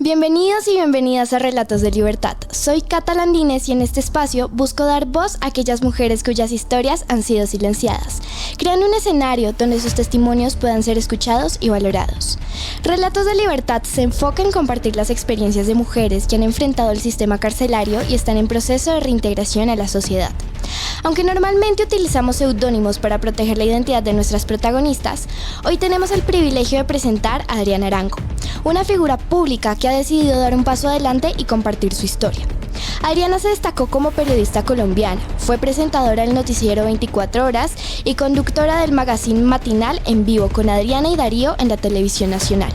Bienvenidos y bienvenidas a Relatos de Libertad. Soy Cata Landines y en este espacio busco dar voz a aquellas mujeres cuyas historias han sido silenciadas. Crean un escenario donde sus testimonios puedan ser escuchados y valorados. Relatos de Libertad se enfoca en compartir las experiencias de mujeres que han enfrentado el sistema carcelario y están en proceso de reintegración a la sociedad. Aunque normalmente utilizamos seudónimos para proteger la identidad de nuestras protagonistas, hoy tenemos el privilegio de presentar a Adriana Arango, una figura pública que ha decidido dar un paso adelante y compartir su historia. Adriana se destacó como periodista colombiana, fue presentadora del noticiero 24 horas y conductora del magazine matinal En Vivo con Adriana y Darío en la televisión nacional.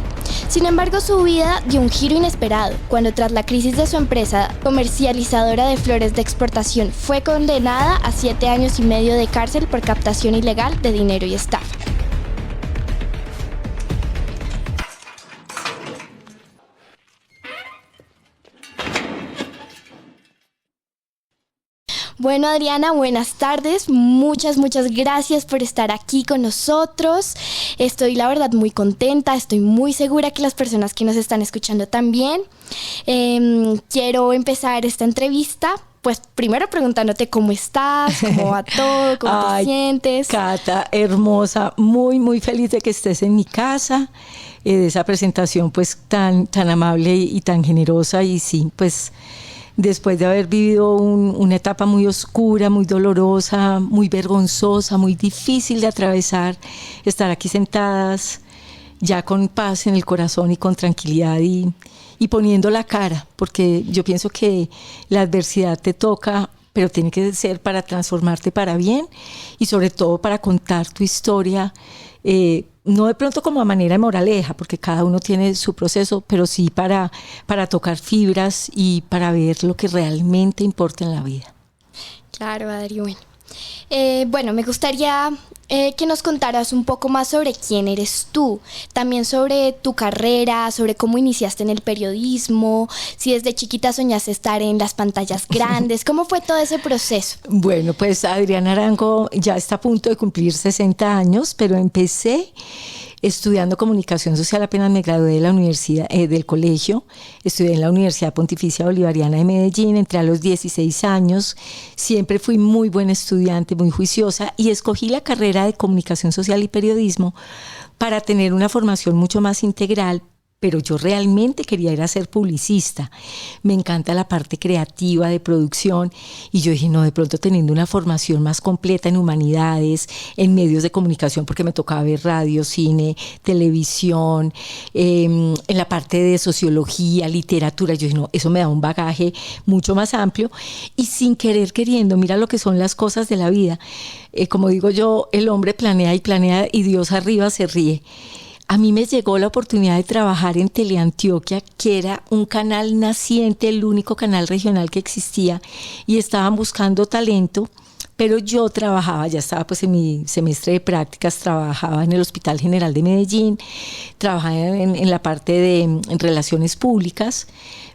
Sin embargo, su vida dio un giro inesperado cuando tras la crisis de su empresa comercializadora de flores de exportación fue condenada a 7 años y medio de cárcel por captación ilegal de dinero y estafa. Bueno, Adriana, buenas tardes. Muchas gracias por estar aquí con nosotros. Estoy, la verdad, muy contenta. Estoy muy segura que las personas que nos están escuchando también. Quiero empezar esta entrevista, pues primero preguntándote cómo estás, cómo va todo, cómo te sientes. Cata, hermosa, muy feliz de que estés en mi casa, de esa presentación pues tan amable y tan generosa. Y sí, pues después de haber vivido una etapa muy oscura, muy dolorosa, muy vergonzosa, muy difícil de atravesar, estar aquí sentadas ya con paz en el corazón y con tranquilidad y poniendo la cara, porque yo pienso que la adversidad te toca, pero tiene que ser para transformarte para bien y sobre todo para contar tu historia, no de pronto como a manera de moraleja, porque cada uno tiene su proceso, pero sí para tocar fibras y para ver lo que realmente importa en la vida. Claro, Adri, bueno, me gustaría que nos contaras un poco más sobre quién eres tú, también sobre tu carrera, sobre cómo iniciaste en el periodismo, si desde chiquita soñaste estar en las pantallas grandes, ¿cómo fue todo ese proceso? Bueno, pues Adriana Arango ya está a punto de cumplir 60 años, pero empecé estudiando comunicación social. Apenas me gradué de la universidad, del colegio. Estudié en la Universidad Pontificia Bolivariana de Medellín, entré a los 16 años. Siempre fui muy buena estudiante, muy juiciosa, y escogí la carrera de comunicación social y periodismo para tener una formación mucho más integral. Pero yo realmente quería ir a ser publicista. Me encanta la parte creativa de producción y yo dije, no, de pronto teniendo una formación más completa en humanidades, en medios de comunicación, porque me tocaba ver radio, cine, televisión, en la parte de sociología, literatura. Yo dije, no, eso me da un bagaje mucho más amplio y sin querer queriendo, mira lo que son las cosas de la vida. Como digo yo, el hombre planea y Dios arriba se ríe. A mí me llegó la oportunidad de trabajar en Teleantioquia, que era un canal naciente, el único canal regional que existía, y estaban buscando talento, pero yo trabajaba, ya estaba pues en mi semestre de prácticas, trabajaba en el Hospital General de Medellín, trabajaba en la parte de en relaciones públicas,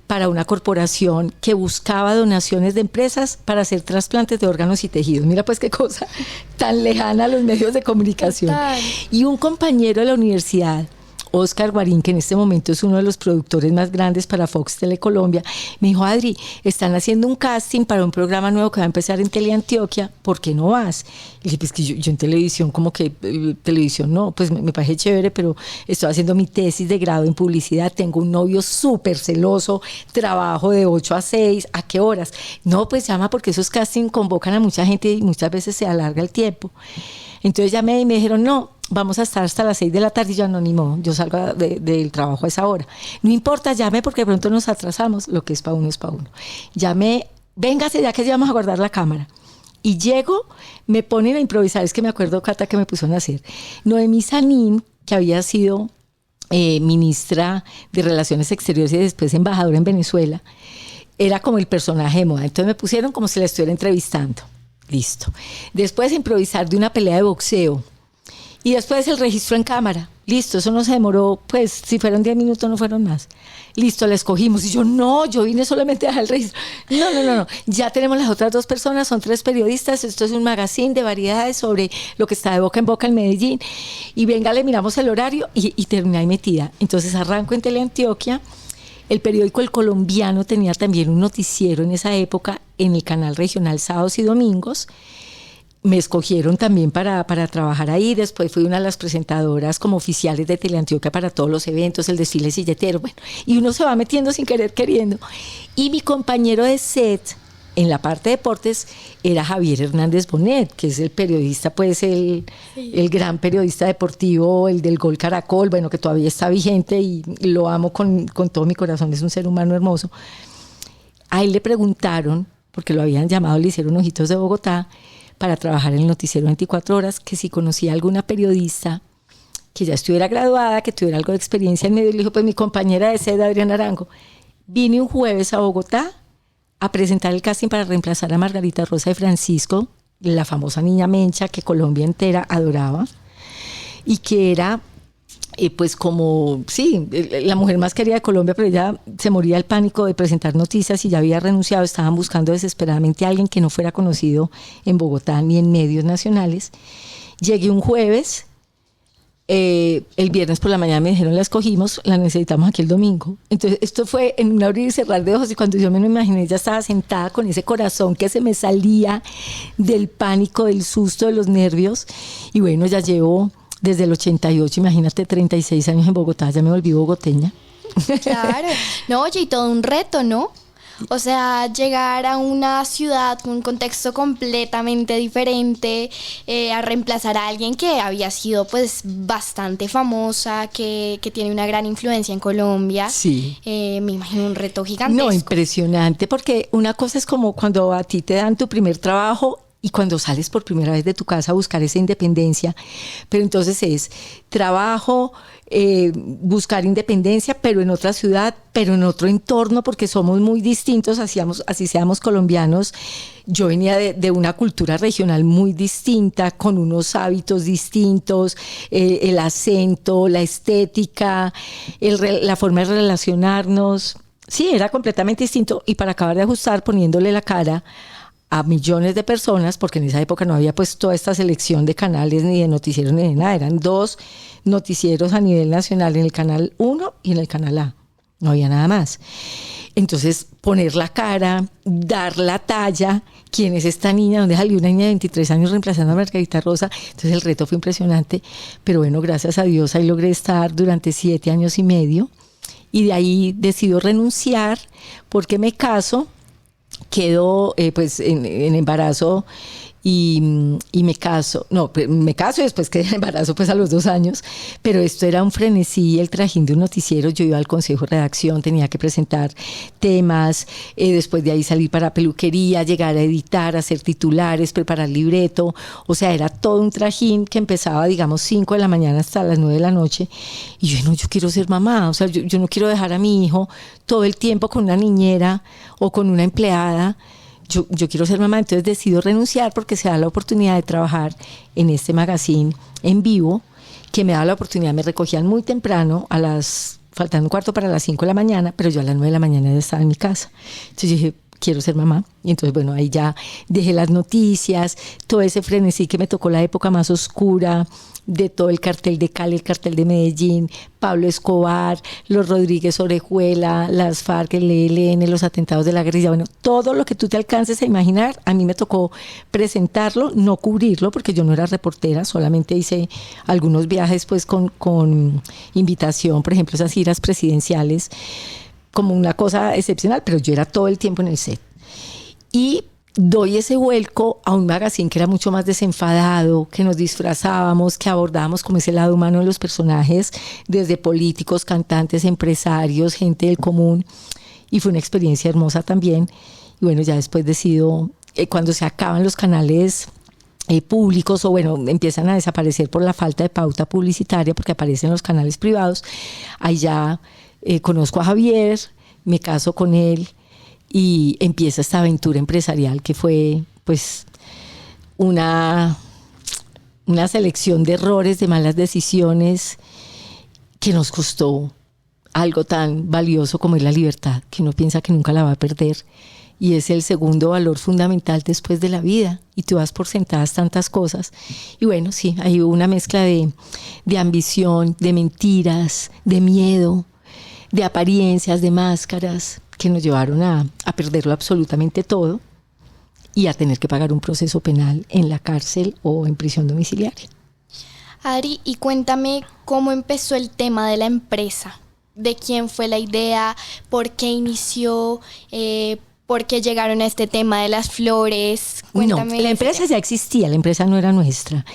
para una corporación que buscaba donaciones de empresas para hacer trasplantes de órganos y tejidos. Mira pues qué cosa tan lejana a los medios de comunicación. Total. Y un compañero de la universidad, Oscar Guarín, que en este momento es uno de los productores más grandes para Fox Telecolombia, me dijo, Adri, están haciendo un casting para un programa nuevo que va a empezar en Teleantioquia, ¿por qué no vas? Y dije, pues que yo en televisión, como que televisión no, pues me parece chévere, pero estoy haciendo mi tesis de grado en publicidad, tengo un novio súper celoso, trabajo de 8 a 6, ¿a qué horas? No, pues llama porque esos castings convocan a mucha gente y muchas veces se alarga el tiempo. Entonces llamé y me dijeron, no, vamos a estar hasta las 6 de la tarde. Y yo, anónimo, yo salgo del trabajo a esa hora. No importa, llame porque de pronto nos atrasamos. Lo que es para uno es para uno. Llamé, véngase ya que ya vamos a guardar la cámara. Y llego, me ponen a improvisar. Es que me acuerdo, Cata, que me pusieron a hacer. Noemí Sanín, que había sido ministra de Relaciones Exteriores y después embajadora en Venezuela, era como el personaje de moda. Entonces me pusieron como si la estuviera entrevistando. Listo. Después improvisar de una pelea de boxeo. Y después el registro en cámara. Listo, eso no se demoró, pues si fueron 10 minutos no fueron más. Listo, la escogimos. Y yo vine solamente a dejar el registro. No. Ya tenemos las otras 2 personas, son 3 periodistas. Esto es un magazine de variedades sobre lo que está de boca en boca en Medellín. Y venga, le miramos el horario y terminé ahí metida. Entonces arranco en Teleantioquia. El periódico El Colombiano tenía también un noticiero en esa época en el canal regional sábados y domingos. Me escogieron también para trabajar ahí. Después fui una de las presentadoras como oficiales de Teleantioquia para todos los eventos, el desfile silletero. Bueno, y uno se va metiendo sin querer queriendo. Y mi compañero de set en la parte de deportes era Javier Hernández Bonet, que es el periodista, pues el gran periodista deportivo, el del Gol Caracol, bueno, que todavía está vigente y lo amo con todo mi corazón, es un ser humano hermoso. A él le preguntaron, porque lo habían llamado, le hicieron Ojitos de Bogotá, para trabajar en el noticiero 24 horas, que si conocía a alguna periodista que ya estuviera graduada, que tuviera algo de experiencia en medio, y le dijo, pues mi compañera de sed, Adriana Arango. Vine un jueves a Bogotá a presentar el casting para reemplazar a Margarita Rosa de Francisco, la famosa niña Mencha que Colombia entera adoraba, y que era, pues como, sí, la mujer más querida de Colombia, pero ella se moría del pánico de presentar noticias y ya había renunciado. Estaban buscando desesperadamente a alguien que no fuera conocido en Bogotá ni en medios nacionales. Llegué un jueves, el viernes por la mañana me dijeron, la escogimos, la necesitamos aquí el domingo. Entonces esto fue en un abrir y cerrar de ojos, y cuando yo me lo imaginé, ya estaba sentada con ese corazón que se me salía del pánico, del susto, de los nervios. Y bueno, ya llevo desde el 88, imagínate, 36 años en Bogotá, ya me volví bogoteña. Claro, no, oye, y todo un reto, ¿no? O sea, llegar a una ciudad con un contexto completamente diferente, a reemplazar a alguien que había sido pues bastante famosa, que tiene una gran influencia en Colombia. Sí. Me imagino un reto gigantesco. No, impresionante, porque una cosa es como cuando a ti te dan tu primer trabajo y cuando sales por primera vez de tu casa a buscar esa independencia, pero entonces es trabajo, buscar independencia, pero en otra ciudad, pero en otro entorno, porque somos muy distintos, así seamos colombianos. Yo venía de una cultura regional muy distinta, con unos hábitos distintos, el acento, la estética, la forma de relacionarnos. Sí, era completamente distinto, y para acabar de ajustar, poniéndole la cara a millones de personas, porque en esa época no había pues toda esta selección de canales ni de noticieros ni de nada, eran 2 noticieros a nivel nacional, en el canal 1 y en el canal A, no había nada más. Entonces poner la cara, dar la talla, ¿quién es esta niña? ¿Dónde salió una niña de 23 años reemplazando a Margarita Rosa? Entonces el reto fue impresionante, pero bueno, gracias a Dios ahí logré estar durante 7 años y medio, y de ahí decido renunciar porque me caso. Quedo pues en embarazo y me caso, me caso y después quedé en embarazo pues a los 2 años, pero esto era un frenesí, el trajín de un noticiero. Yo iba al consejo de redacción, tenía que presentar temas, después de ahí salir para peluquería, llegar a editar, hacer titulares, preparar libreto, o sea, era todo un trajín que empezaba, digamos, 5 de la mañana hasta las 9 de la noche, y yo quiero ser mamá, o sea, yo no quiero dejar a mi hijo todo el tiempo con una niñera o con una empleada. Yo quiero ser mamá, entonces decido renunciar porque se da la oportunidad de trabajar en este magazine en vivo, que me da la oportunidad. Me recogían muy temprano, faltando un cuarto para las 5 de la mañana, pero yo a las 9 de la mañana ya estaba en mi casa. Entonces dije, quiero ser mamá. Y entonces, bueno, ahí ya dejé las noticias, todo ese frenesí que me tocó, la época más oscura de todo el cartel de Cali, el cartel de Medellín, Pablo Escobar, los Rodríguez Orejuela, las FARC, el ELN, los atentados de la guerrilla. Bueno, todo lo que tú te alcances a imaginar, a mí me tocó presentarlo, no cubrirlo, porque yo no era reportera, solamente hice algunos viajes pues con invitación, por ejemplo, esas giras presidenciales, como una cosa excepcional, pero yo era todo el tiempo en el set. Y doy ese vuelco a un magazine que era mucho más desenfadado, que nos disfrazábamos, que abordábamos como ese lado humano de los personajes, desde políticos, cantantes, empresarios, gente del común, y fue una experiencia hermosa también. Y bueno, ya después decido, cuando se acaban los canales públicos, o bueno, empiezan a desaparecer por la falta de pauta publicitaria, porque aparecen los canales privados, ahí ya conozco a Javier, me caso con él, y empieza esta aventura empresarial que fue pues una selección de errores, de malas decisiones, que nos costó algo tan valioso como es la libertad, que uno piensa que nunca la va a perder, y es el segundo valor fundamental después de la vida, y tú das por sentadas tantas cosas. Y bueno, sí, hay una mezcla de ambición, de mentiras, de miedo, de apariencias, de máscaras, que nos llevaron a perderlo absolutamente todo y a tener que pagar un proceso penal en la cárcel o en prisión domiciliaria. Adri, y cuéntame cómo empezó el tema de la empresa. ¿De quién fue la idea? ¿Por qué inició? ¿Por qué llegaron a este tema de las flores? Cuéntame. No, la empresa ya existía, la empresa no era nuestra.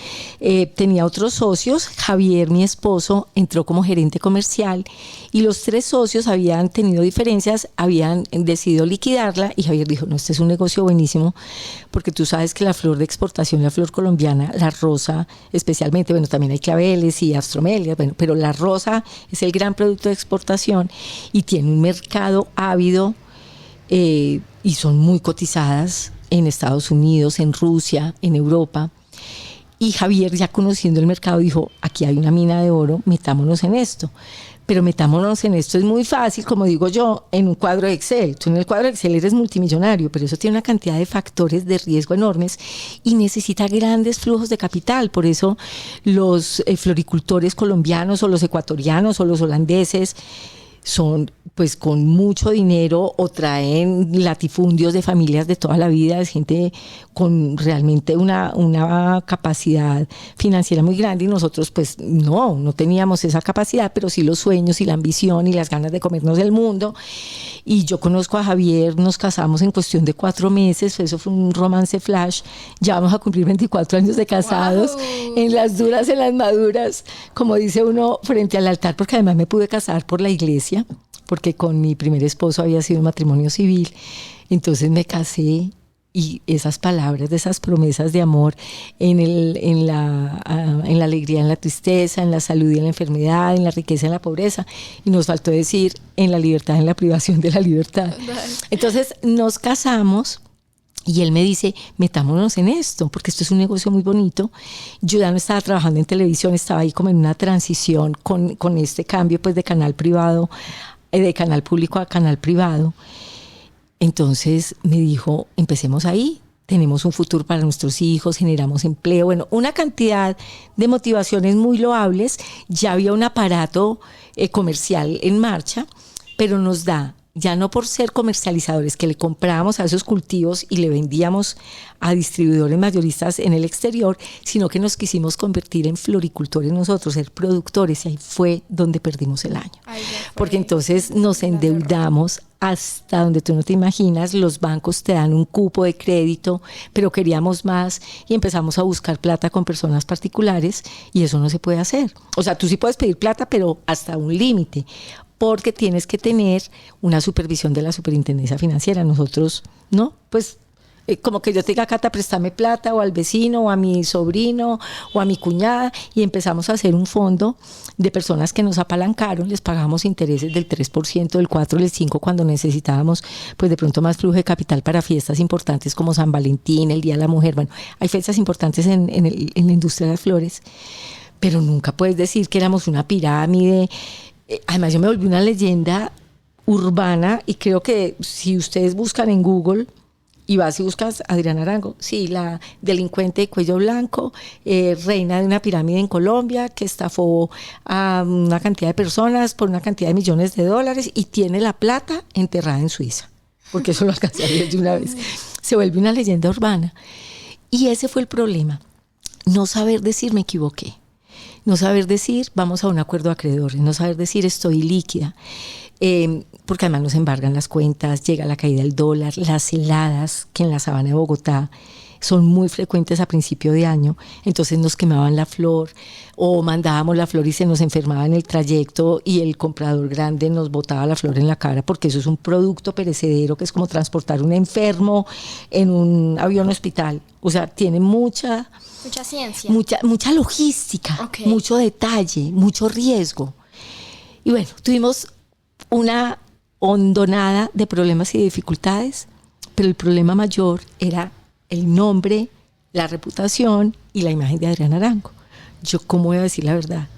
Tenía otros socios. Javier, mi esposo, entró como gerente comercial y los 3 socios habían tenido diferencias, habían decidido liquidarla y Javier dijo, no, este es un negocio buenísimo porque tú sabes que la flor de exportación, la flor colombiana, la rosa especialmente, bueno, también hay claveles y astromelias, bueno, pero la rosa es el gran producto de exportación y tiene un mercado ávido. Y son muy cotizadas en Estados Unidos, en Rusia, en Europa. Y Javier, ya conociendo el mercado, dijo, aquí hay una mina de oro, metámonos en esto. Pero metámonos en esto es muy fácil, como digo yo, en un cuadro de Excel. Tú en el cuadro de Excel eres multimillonario, pero eso tiene una cantidad de factores de riesgo enormes y necesita grandes flujos de capital. Por eso los floricultores colombianos o los ecuatorianos o los holandeses son pues con mucho dinero o traen latifundios de familias de toda la vida, es gente con realmente una capacidad financiera muy grande y nosotros pues no teníamos esa capacidad, pero sí los sueños y la ambición y las ganas de comernos el mundo. Y yo conozco a Javier, nos casamos en cuestión de 4 meses, eso fue un romance flash, ya vamos a cumplir 24 años de casados, wow. En las duras, en las maduras, como dice uno, frente al altar, porque además me pude casar por la iglesia, porque con mi primer esposo había sido un matrimonio civil, entonces me casé y esas palabras, de esas promesas de amor en la alegría, en la tristeza, en la salud y en la enfermedad, en la riqueza, en la pobreza, y nos faltó decir en la libertad, en la privación de la libertad. Entonces nos casamos y él me dice, metámonos en esto, porque esto es un negocio muy bonito. Yo ya no estaba trabajando en televisión, estaba ahí como en una transición con este cambio pues de canal privado, de canal público a canal privado. Entonces me dijo, empecemos ahí, tenemos un futuro para nuestros hijos, generamos empleo, bueno, una cantidad de motivaciones muy loables. Ya había un aparato comercial en marcha, pero nos da, ya no por ser comercializadores, que le comprábamos a esos cultivos y le vendíamos a distribuidores mayoristas en el exterior, sino que nos quisimos convertir en floricultores nosotros, ser productores, y ahí fue donde perdimos el año. Porque entonces nos endeudamos hasta donde tú no te imaginas, los bancos te dan un cupo de crédito, pero queríamos más y empezamos a buscar plata con personas particulares y eso no se puede hacer. O sea, tú sí puedes pedir plata, pero hasta un límite, porque tienes que tener una supervisión de la superintendencia financiera. Nosotros, ¿no? Pues como que yo te diga, Cata, préstame plata, o al vecino, o a mi sobrino, o a mi cuñada, y empezamos a hacer un fondo de personas que nos apalancaron, les pagamos intereses del 3%, del 4%, del 5% cuando necesitábamos, pues de pronto más flujo de capital para fiestas importantes como San Valentín, el Día de la Mujer. Bueno, hay fechas importantes en la industria de las flores, pero nunca puedes decir que éramos una pirámide. Además yo me volví una leyenda urbana y creo que si ustedes buscan en Google y vas y buscas Adriana Arango, sí, la delincuente de cuello blanco, reina de una pirámide en Colombia que estafó a una cantidad de personas por una cantidad de millones de dólares y tiene la plata enterrada en Suiza, porque eso lo alcancé a ver de una vez. Se vuelve una leyenda urbana y ese fue el problema, no saber decir me equivoqué. No saber decir, vamos a un acuerdo de acreedores, no saber decir estoy líquida, porque además nos embargan las cuentas, llega la caída del dólar, las heladas que en la sabana de Bogotá son muy frecuentes a principio de año, entonces nos quemaban la flor o mandábamos la flor y se nos enfermaba en el trayecto y el comprador grande nos botaba la flor en la cara, porque eso es un producto perecedero que es como transportar un enfermo en un avión hospital, o sea, tiene mucha ciencia, mucha logística, okay, mucho detalle, mucho riesgo. Y bueno, tuvimos una hondonada de problemas y de dificultades, pero el problema mayor era el nombre, la reputación y la imagen de Adriana Arango. Yo, ¿cómo voy a decir la verdad?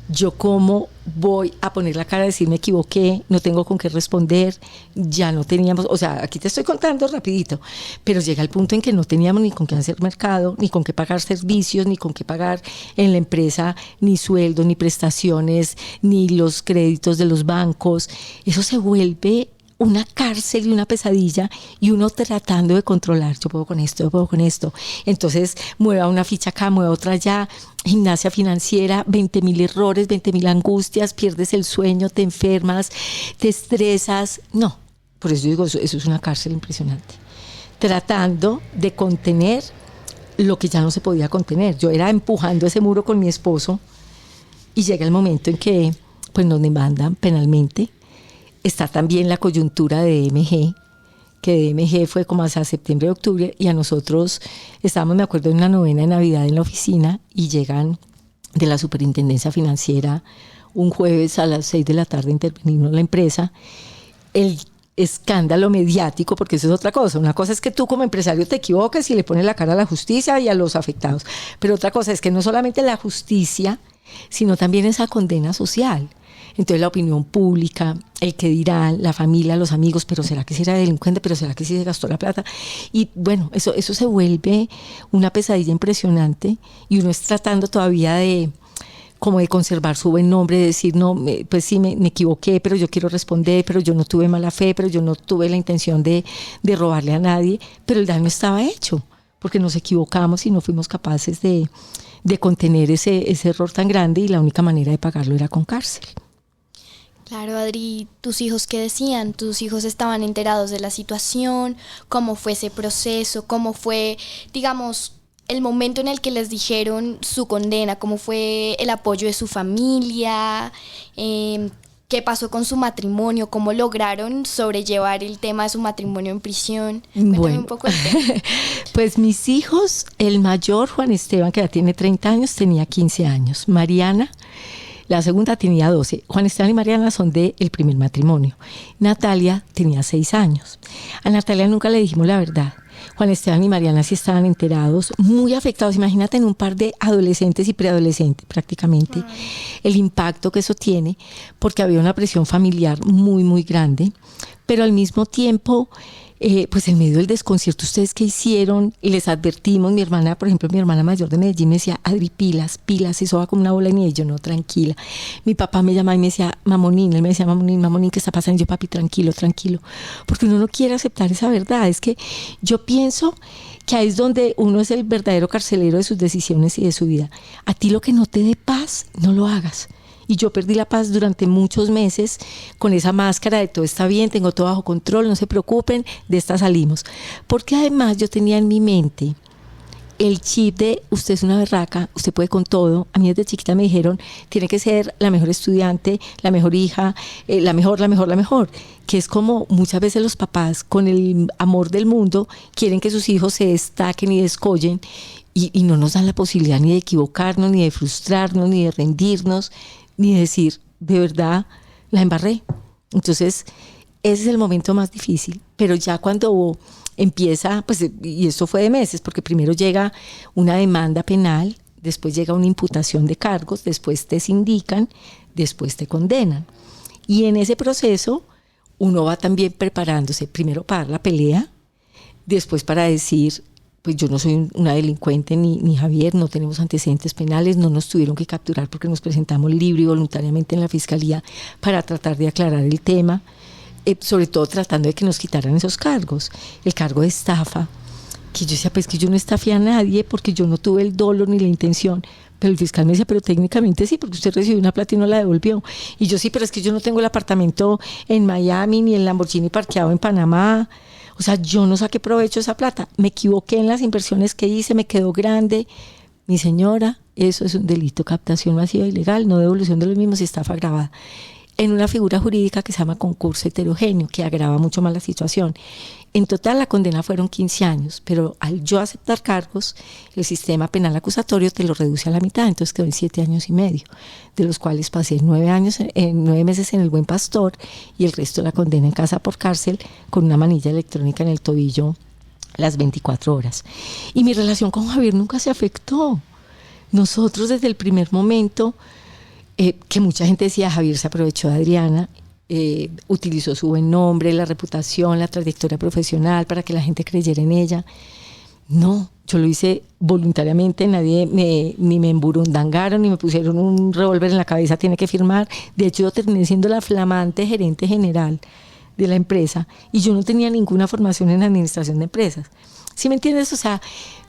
yo cómo voy a poner la cara a decir me equivoqué, no tengo con qué responder, ya no teníamos, o sea, aquí te estoy contando rapidito, pero llega el punto en que no teníamos ni con qué hacer mercado, ni con qué pagar servicios, ni con qué pagar en la empresa, ni sueldo, ni prestaciones, ni los créditos de los bancos. Eso se vuelve una cárcel y una pesadilla, y uno tratando de controlar, yo puedo con esto, yo puedo con esto. Entonces mueva una ficha acá, mueva otra allá, gimnasia financiera, 20.000 errores, 20.000 angustias, pierdes el sueño, te enfermas, te estresas. No, por eso digo, eso es una cárcel impresionante. Tratando de contener lo que ya no se podía contener. Yo era empujando ese muro con mi esposo, y llega el momento en que pues nos demandan penalmente. Está también la coyuntura de DMG, que DMG fue como hasta septiembre, octubre, y a nosotros estábamos, me acuerdo, en una novena de Navidad en la oficina, y llegan de la Superintendencia Financiera un jueves a las 6 de la tarde a intervenirnos la empresa. El escándalo mediático, porque eso es otra cosa. Una cosa es que tú como empresario te equivoques y le pones la cara a la justicia y a los afectados, pero otra cosa es que no solamente la justicia, sino también esa condena social. Entonces la opinión pública, el que dirán, la familia, los amigos, pero ¿será que sí era delincuente? ¿Pero será que sí se gastó la plata? Y bueno, eso se vuelve una pesadilla impresionante, y uno es tratando todavía de como de conservar su buen nombre, de decir, no, pues sí, me equivoqué, pero yo quiero responder, pero yo no tuve mala fe, pero yo no tuve la intención de robarle a nadie, pero el daño estaba hecho, porque nos equivocamos y no fuimos capaces de contener ese error tan grande, y la única manera de pagarlo era con cárcel. Claro, Adri, ¿tus hijos qué decían? ¿Tus hijos estaban enterados de la situación? ¿Cómo fue ese proceso? ¿Cómo fue, digamos, el momento en el que les dijeron su condena? ¿Cómo fue el apoyo de su familia? ¿Qué pasó con su matrimonio? ¿Cómo lograron sobrellevar el tema de su matrimonio en prisión? Cuéntame Bueno, un poco el tema. Pues mis hijos, el mayor, Juan Esteban, que ya tiene 30 años, tenía 15 años. Mariana, la segunda, tenía 12. Juan Esteban y Mariana son del primer matrimonio. Natalia tenía 6 años. A Natalia nunca le dijimos la verdad. Juan Esteban y Mariana sí estaban enterados, muy afectados. Imagínate, en un par de adolescentes y preadolescentes prácticamente, el impacto que eso tiene, porque había una presión familiar muy, muy grande, pero al mismo tiempo, pues en medio del desconcierto, ¿ustedes qué hicieron? Y les advertimos. Mi hermana, por ejemplo, mi hermana mayor de Medellín me decía, Adri, pilas, eso va como una bola de nieve. Yo, no, tranquila. Mi papá me llamaba y me decía, Mamonín, él me decía, Mamonín, ¿qué está pasando? Y yo, papi, tranquilo, porque uno no quiere aceptar esa verdad. Es que yo pienso que ahí es donde uno es el verdadero carcelero de sus decisiones y de su vida. A ti lo que no te dé paz, no lo hagas. Y yo perdí la paz durante muchos meses con esa máscara de todo está bien, tengo todo bajo control, no se preocupen, de esta salimos. Porque además yo tenía en mi mente el chip de usted es una berraca, usted puede con todo. A mí desde chiquita me dijeron, tiene que ser la mejor estudiante, la mejor hija, la mejor. Que es como muchas veces los papás, con el amor del mundo, quieren que sus hijos se destaquen y descollen, y no nos dan la posibilidad ni de equivocarnos, ni de frustrarnos, ni de rendirnos, ni decir, de verdad, la embarré. Entonces, ese es el momento más difícil. Pero ya cuando empieza, pues, y esto fue de meses, porque primero llega una demanda penal, después llega una imputación de cargos, después te sindican, después te condenan. Y en ese proceso, uno va también preparándose, primero para la pelea, después para decir, pues yo no soy una delincuente, ni Javier, no tenemos antecedentes penales, no nos tuvieron que capturar porque nos presentamos libre y voluntariamente en la fiscalía para tratar de aclarar el tema, sobre todo tratando de que nos quitaran esos cargos. El cargo de estafa, que yo decía, pues que yo no estafé a nadie porque yo no tuve el dolo ni la intención. Pero el fiscal me decía, pero técnicamente sí, porque usted recibió una plata y no la devolvió. Y yo, sí, pero es que yo no tengo el apartamento en Miami ni el Lamborghini parqueado en Panamá. O sea, yo no saqué provecho de esa plata. Me equivoqué en las inversiones que hice, me quedó grande. Mi señora, eso es un delito, captación masiva ilegal, no devolución de los mismos y estafa agravada. En una figura jurídica que se llama concurso heterogéneo, que agrava mucho más la situación. En total la condena fueron 15 años, pero al yo aceptar cargos, el sistema penal acusatorio te lo reduce a la mitad, entonces quedó en 7 años y medio, de los cuales pasé 9 meses en el Buen Pastor y el resto de la condena en casa por cárcel con una manilla electrónica en el tobillo las 24 horas. Y mi relación con Javier nunca se afectó. Nosotros desde el primer momento que mucha gente decía, Javier se aprovechó de Adriana, utilizó su buen nombre, la reputación, la trayectoria profesional para que la gente creyera en ella. No, yo lo hice voluntariamente, ni me emburundangaron, ni me pusieron un revólver en la cabeza, tiene que firmar. De hecho, yo terminé siendo la flamante gerente general de la empresa y yo no tenía ninguna formación en administración de empresas. ¿Sí me entiendes? O sea,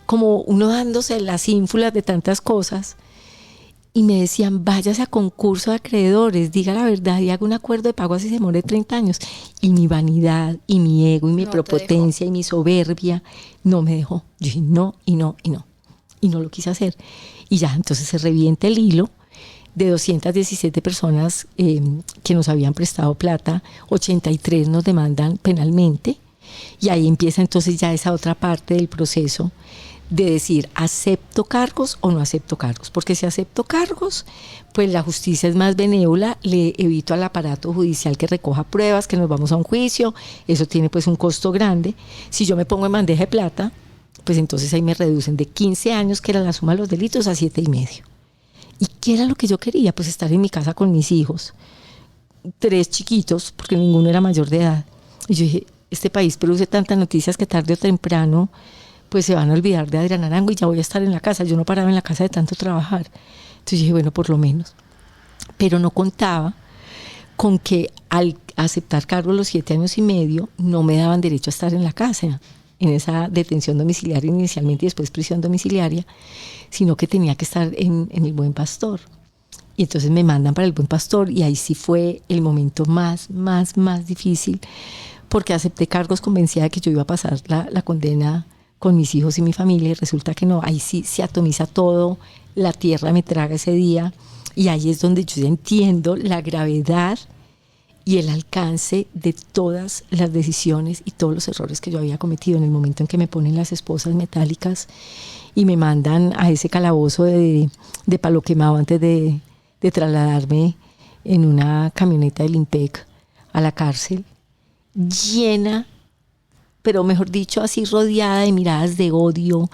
como uno dándose las ínfulas de tantas cosas. Y me decían, váyase a concurso de acreedores, diga la verdad y haga un acuerdo de pago así se demore 30 años. Y mi vanidad, y mi ego, y mi prepotencia, y mi soberbia, no me dejó. Yo dije, no, y no, y no. Y no lo quise hacer. Y ya, entonces se revienta el hilo de 217 personas que nos habían prestado plata, 83 nos demandan penalmente. Y ahí empieza entonces ya esa otra parte del proceso de decir, ¿acepto cargos o no acepto cargos? Porque si acepto cargos, pues la justicia es más benévola, le evito al aparato judicial que recoja pruebas, que nos vamos a un juicio, eso tiene pues un costo grande. Si yo me pongo en bandeja de plata, pues entonces ahí me reducen de 15 años, que era la suma de los delitos, a 7 y medio. ¿Y qué era lo que yo quería? Pues estar en mi casa con mis hijos, 3 chiquitos, porque ninguno era mayor de edad. Y yo dije, este país produce tantas noticias que tarde o temprano pues se van a olvidar de Adriana Arango y ya voy a estar en la casa. Yo no paraba en la casa de tanto trabajar. Entonces dije, bueno, por lo menos. Pero no contaba con que al aceptar cargos los 7 años y medio no me daban derecho a estar en la casa, en esa detención domiciliaria inicialmente y después prisión domiciliaria, sino que tenía que estar en el Buen Pastor. Y entonces me mandan para el Buen Pastor y ahí sí fue el momento más difícil, porque acepté cargos convencida de que yo iba a pasar la condena con mis hijos y mi familia, y resulta que no, ahí sí se atomiza todo, la tierra me traga ese día, y ahí es donde yo entiendo la gravedad y el alcance de todas las decisiones y todos los errores que yo había cometido en el momento en que me ponen las esposas metálicas y me mandan a ese calabozo de palo quemado antes de trasladarme en una camioneta del IMPEC a la cárcel, llena, pero mejor dicho, así rodeada de miradas de odio,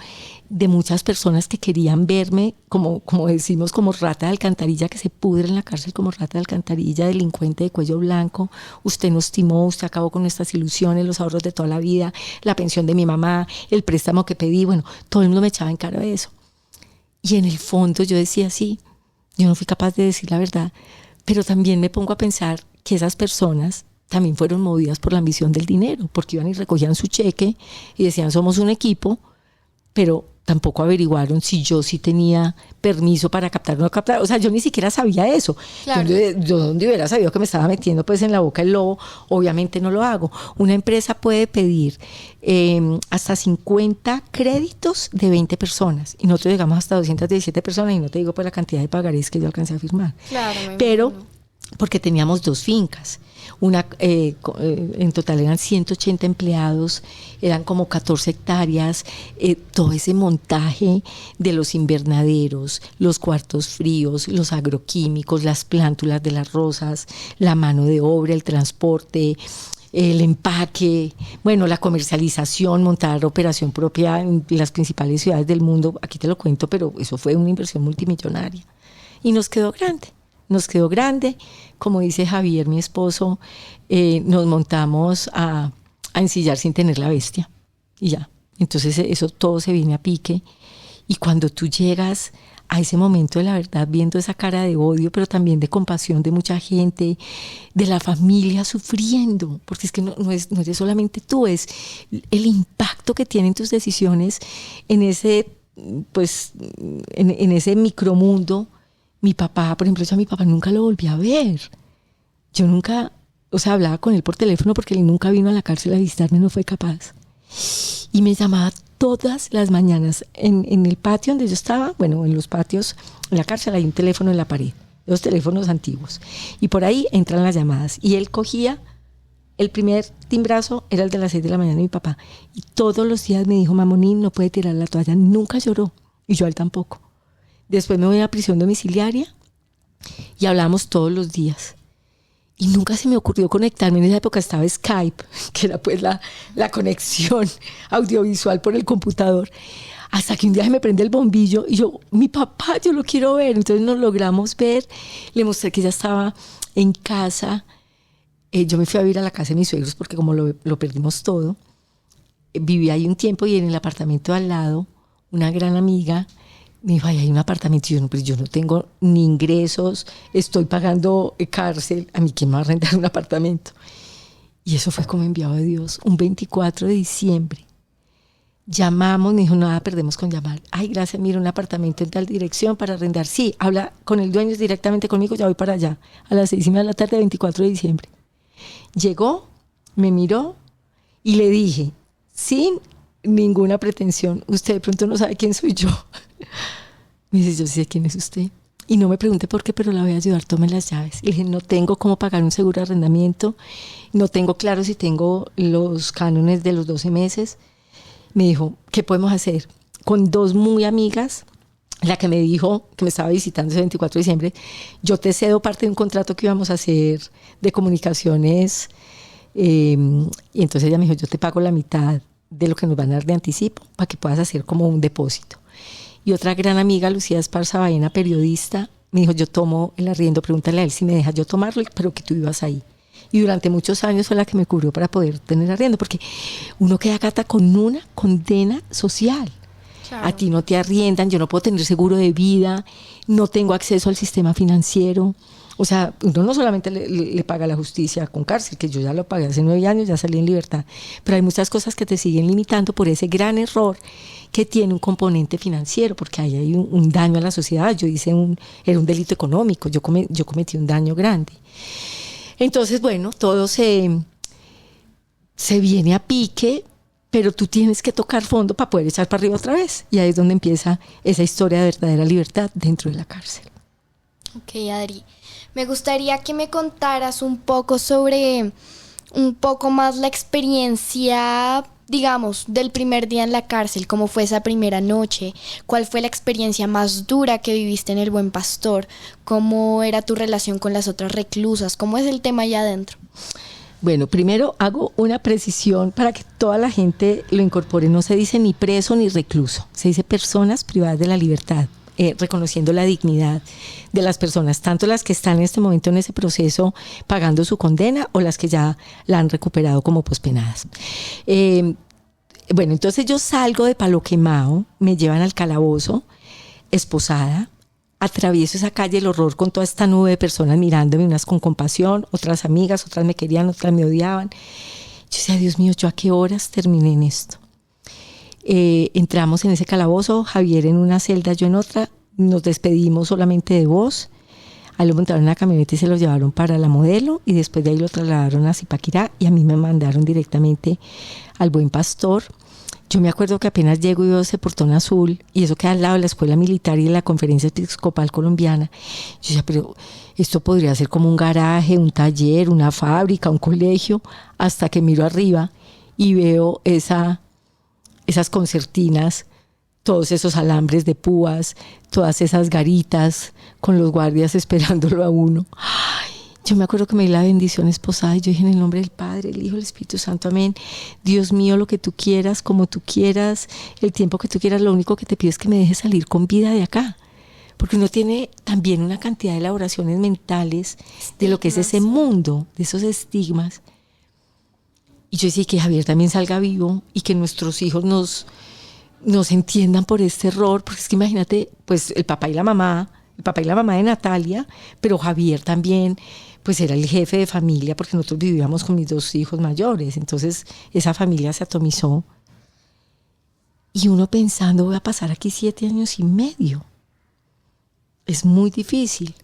de muchas personas que querían verme, como decimos, como rata de alcantarilla, que se pudre en la cárcel como rata de alcantarilla, delincuente de cuello blanco. Usted nos timó, usted acabó con nuestras ilusiones, los ahorros de toda la vida, la pensión de mi mamá, el préstamo que pedí. Bueno, todo el mundo me echaba en cara de eso. Y en el fondo yo decía, sí, yo no fui capaz de decir la verdad, pero también me pongo a pensar que esas personas también fueron movidas por la ambición del dinero, porque iban y recogían su cheque y decían, somos un equipo, pero tampoco averiguaron si yo sí tenía permiso para captar o no captar. O sea, yo ni siquiera sabía eso. Claro. Yo donde hubiera sabido que me estaba metiendo pues en la boca el lobo, obviamente no lo hago. Una empresa puede pedir hasta 50 créditos de 20 personas y nosotros llegamos hasta 217 personas, y no te digo pues la cantidad de pagarés que yo alcancé a firmar. Claro, pero porque teníamos 2 fincas. En total eran 180 empleados, eran como 14 hectáreas, todo ese montaje de los invernaderos, los cuartos fríos, los agroquímicos, las plántulas de las rosas, la mano de obra, el transporte, el empaque, bueno, la comercialización, montar operación propia en las principales ciudades del mundo. Aquí te lo cuento, pero eso fue una inversión multimillonaria y nos quedó grande. Como dice Javier, mi esposo, nos montamos a ensillar sin tener la bestia y ya. Entonces eso todo se viene a pique, y cuando tú llegas a ese momento de la verdad, viendo esa cara de odio, pero también de compasión de mucha gente, de la familia sufriendo, porque es que no eres solamente tú, es el impacto que tienen tus decisiones en ese, pues, en ese micromundo. Mi papá, por ejemplo, yo a mi papá nunca lo volví a ver. Yo nunca, hablaba con él por teléfono porque él nunca vino a la cárcel a visitarme, no fue capaz. Y me llamaba todas las mañanas en el patio donde yo estaba, bueno, en los patios, en la cárcel hay un teléfono en la pared, los teléfonos antiguos. Y por ahí entran las llamadas. Y él cogía, el primer timbrazo era el de las 6 de la mañana de mi papá. Y todos los días me dijo, Mamonín, no puede tirar la toalla. Nunca lloró. Y yo a él tampoco. Después me voy a prisión domiciliaria y hablamos todos los días. Y nunca se me ocurrió conectarme. En esa época estaba Skype, que era pues la conexión audiovisual por el computador, Hasta que un día se me prende el bombillo y yo, mi papá, yo lo quiero ver. Entonces nos logramos ver, le mostré que ya estaba en casa. Yo me fui a vivir a la casa de mis suegros porque como lo perdimos todo, viví ahí un tiempo y en el apartamento al lado, una gran amiga me dijo, ay, hay un apartamento. Y yo, no, pues yo no tengo ni ingresos, estoy pagando cárcel, a mí quién me va a rentar un apartamento. Y eso fue como enviado de Dios, un 24 de diciembre. Llamamos, me dijo, nada, perdemos con llamar. Ay, gracias, mira, un apartamento en tal dirección para arrendar. Sí, habla con el dueño directamente conmigo, ya voy para allá. A las 6:30 de la tarde, 24 de diciembre. Llegó, me miró y le dije, sin ninguna pretensión, usted de pronto no sabe quién soy yo. Me dice, yo sé quién es usted. Y no me pregunte por qué, pero la voy a ayudar, tome las llaves. Y le dije, no tengo cómo pagar un seguro de arrendamiento, no tengo claro si tengo los cánones de los 12 meses. Me dijo, ¿qué podemos hacer? Con dos muy amigas, la que me dijo que me estaba visitando ese 24 de diciembre, yo te cedo parte de un contrato que íbamos a hacer de comunicaciones. Y entonces ella me dijo, yo te pago la mitad de lo que nos van a dar de anticipo para que puedas hacer como un depósito. Y otra gran amiga, Lucía Esparza Baena, periodista, me dijo, yo tomo el arriendo, pregúntale a él si me deja yo tomarlo, pero que tú ibas ahí. Y durante muchos años fue la que me cubrió para poder tener arriendo, porque uno queda, Cata, con una condena social. Claro. A ti no te arriendan, yo no puedo tener seguro de vida, no tengo acceso al sistema financiero. O sea, uno no solamente le paga la justicia con cárcel, que yo ya lo pagué hace 9 años, ya salí en libertad, pero hay muchas cosas que te siguen limitando por ese gran error que tiene un componente financiero, porque ahí hay un daño a la sociedad. Yo hice era un delito económico, yo cometí un daño grande. Entonces, bueno, todo se viene a pique, pero tú tienes que tocar fondo para poder echar para arriba otra vez. Y ahí es donde empieza esa historia de verdadera libertad dentro de la cárcel. Ok, Adri. Me gustaría que me contaras un poco más la experiencia, digamos, del primer día en la cárcel. ¿Cómo fue esa primera noche? ¿Cuál fue la experiencia más dura que viviste en El Buen Pastor? ¿Cómo era tu relación con las otras reclusas? ¿Cómo es el tema allá adentro? Bueno, primero hago una precisión para que toda la gente lo incorpore. No se dice ni preso ni recluso, se dice personas privadas de la libertad. Reconociendo la dignidad de las personas, tanto las que están en este momento en ese proceso pagando su condena o las que ya la han recuperado como pospenadas. Bueno, entonces yo salgo de Palo Quemado, me llevan al calabozo, esposada, atravieso esa calle, el horror con toda esta nube de personas mirándome, unas con compasión, otras amigas, otras me querían, otras me odiaban. Yo decía, Dios mío, ¿yo a qué horas terminé en esto? Entramos en ese calabozo, Javier en una celda, yo en otra, nos despedimos solamente de voz. A él lo montaron en una camioneta y se lo llevaron para la Modelo, y después de ahí lo trasladaron a Zipaquirá y a mí me mandaron directamente al Buen Pastor. Yo me acuerdo que apenas llego y veo ese portón azul, y eso queda al lado de la escuela militar y de la Conferencia Episcopal Colombiana. Yo decía, pero esto podría ser como un garaje, un taller, una fábrica, un colegio, hasta que miro arriba y veo esas concertinas, todos esos alambres de púas, todas esas garitas con los guardias esperándolo a uno. Ay, yo me acuerdo que me di la bendición esposada y yo dije, en el nombre del Padre, el Hijo, el Espíritu Santo, amén. Dios mío, lo que tú quieras, como tú quieras, el tiempo que tú quieras, lo único que te pido es que me dejes salir con vida de acá. Porque uno tiene también una cantidad de elaboraciones mentales de lo que es ese mundo, de esos estigmas. Y yo decía que Javier también salga vivo y que nuestros hijos nos entiendan por este error, porque es que imagínate, pues el papá y la mamá de Natalia, pero Javier también, pues era el jefe de familia, porque nosotros vivíamos con mis 2 hijos mayores, entonces esa familia se atomizó. Y uno pensando, voy a pasar aquí 7 años y medio. Es muy difícil.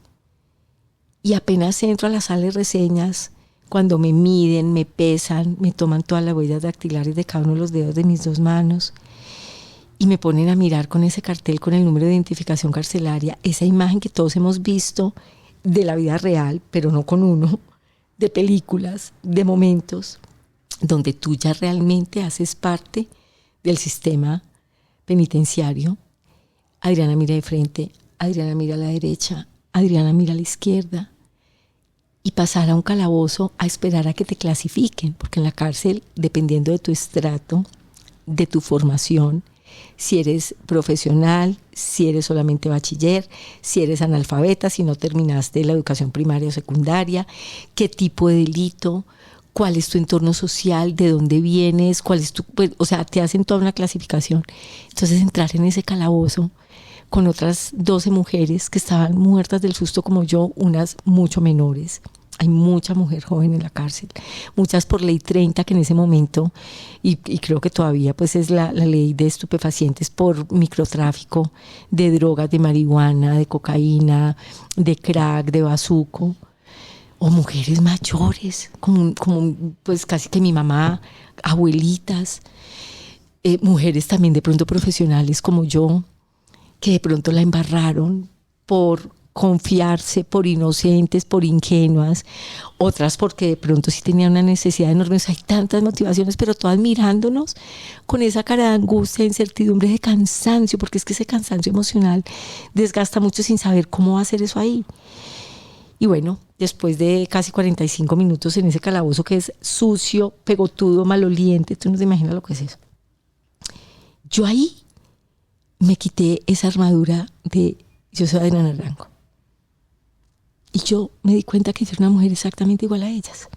Y apenas entro a la sala de reseñas, cuando me miden, me pesan, me toman todas las huellas dactilares de cada uno de los dedos de mis 2 manos y me ponen a mirar con ese cartel con el número de identificación carcelaria, esa imagen que todos hemos visto de la vida real, pero no con uno, de películas, de momentos donde tú ya realmente haces parte del sistema penitenciario. Adriana mira de frente, Adriana mira a la derecha, Adriana mira a la izquierda. Y pasar a un calabozo a esperar a que te clasifiquen, porque en la cárcel, dependiendo de tu estrato, de tu formación, si eres profesional, si eres solamente bachiller, si eres analfabeta, si no terminaste la educación primaria o secundaria, qué tipo de delito, cuál es tu entorno social, de dónde vienes, cuál es tu, pues, o sea, te hacen toda una clasificación. Entonces entrar en ese calabozo con otras 12 mujeres que estaban muertas del susto como yo, unas mucho menores. Hay mucha mujer joven en la cárcel, muchas por ley 30 que en ese momento, y creo que todavía pues es la ley de estupefacientes por microtráfico de drogas, de marihuana, de cocaína, de crack, de bazuco, o mujeres mayores, como pues casi que mi mamá, abuelitas, mujeres también de pronto profesionales como yo, que de pronto la embarraron por confiarse, por inocentes, por ingenuas, otras porque de pronto sí tenían una necesidad enorme. O sea, hay tantas motivaciones, pero todas mirándonos con esa cara de angustia, de incertidumbre, de cansancio, porque es que ese cansancio emocional desgasta mucho sin saber cómo hacer eso ahí. Y bueno, después de casi 45 minutos en ese calabozo que es sucio, pegotudo, maloliente, tú no te imaginas lo que es eso. Yo ahí me quité esa armadura de yo soy Adriana Arango. Y yo me di cuenta que yo era una mujer exactamente igual a ellas.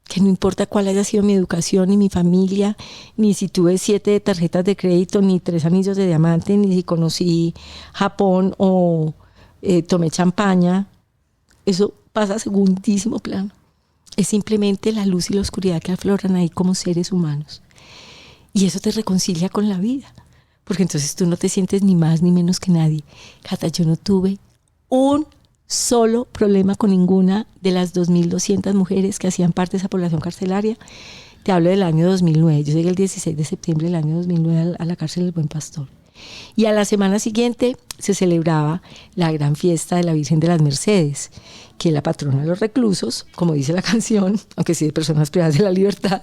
Que no importa cuál haya sido mi educación, ni mi familia, ni si tuve 7 tarjetas de crédito, ni 3 anillos de diamante, ni si conocí Japón o tomé champaña. Eso pasa a segundísimo plano. Es simplemente la luz y la oscuridad que afloran ahí como seres humanos. Y eso te reconcilia con la vida. Porque entonces tú no te sientes ni más ni menos que nadie. Cata, yo no tuve un solo problema con ninguna de las 2.200 mujeres que hacían parte de esa población carcelaria. Te hablo del año 2009. Yo llegué el 16 de septiembre del año 2009 a la cárcel del Buen Pastor. Y a la semana siguiente se celebraba la gran fiesta de la Virgen de las Mercedes, que es la patrona de los reclusos, como dice la canción, aunque sí de personas privadas de la libertad.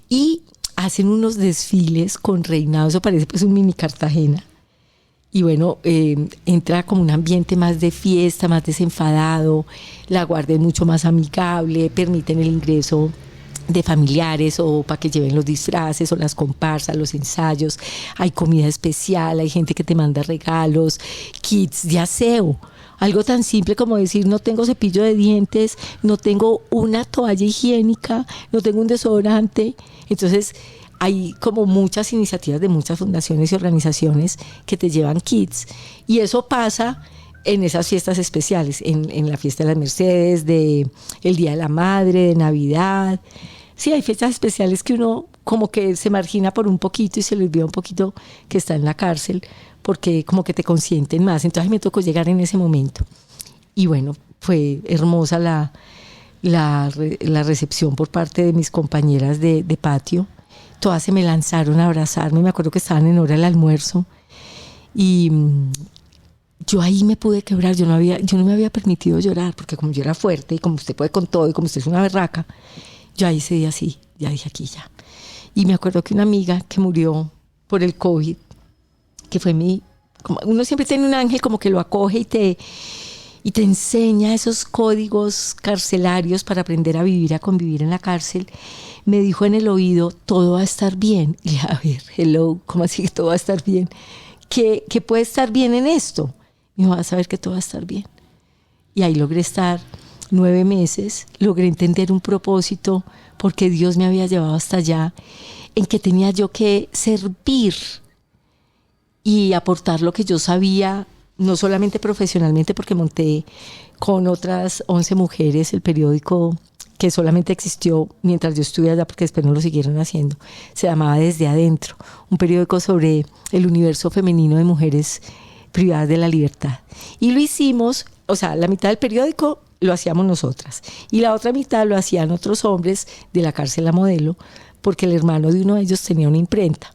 Y hacen unos desfiles con reinados, eso parece pues un mini Cartagena. Y bueno, entra como un ambiente más de fiesta, más desenfadado, la guardia es mucho más amigable, permiten el ingreso de familiares o para que lleven los disfraces o las comparsas, los ensayos, hay comida especial, hay gente que te manda regalos, kits de aseo. Algo tan simple como decir, no tengo cepillo de dientes, no tengo una toalla higiénica, no tengo un desodorante. Entonces hay como muchas iniciativas de muchas fundaciones y organizaciones que te llevan kits, y eso pasa en esas fiestas especiales, en la fiesta de las Mercedes, de el Día de la Madre, de Navidad. Sí, hay fechas especiales que uno como que se margina por un poquito y se le olvida un poquito que está en la cárcel, porque como que te consienten más. Entonces me tocó llegar en ese momento. Y bueno, fue hermosa la recepción por parte de mis compañeras de patio. Todas se me lanzaron a abrazarme. Me acuerdo que estaban en hora del almuerzo. Y yo ahí me pude quebrar. Yo no me había permitido llorar, porque como yo era fuerte y como usted puede con todo y como usted es una berraca, yo ahí ese día sí, ya dije aquí ya. Y me acuerdo que una amiga que murió por el COVID, que fue como uno siempre tiene un ángel como que lo acoge y te enseña esos códigos carcelarios para aprender a vivir, a convivir en la cárcel, me dijo en el oído, todo va a estar bien. Y a ver, hello, ¿cómo así que todo va a estar bien? ¿Qué puede estar bien en esto? Me dijo, vas a ver que todo va a estar bien. Y ahí logré estar 9 meses, logré entender un propósito, porque Dios me había llevado hasta allá, en que tenía yo que servir y aportar lo que yo sabía, no solamente profesionalmente, porque monté con otras 11 mujeres el periódico que solamente existió mientras yo estuve allá, porque después no lo siguieron haciendo. Se llamaba Desde Adentro, un periódico sobre el universo femenino de mujeres privadas de la libertad. Y lo hicimos, o sea, la mitad del periódico lo hacíamos nosotras y la otra mitad lo hacían otros hombres de la cárcel La Modelo, porque el hermano de uno de ellos tenía una imprenta.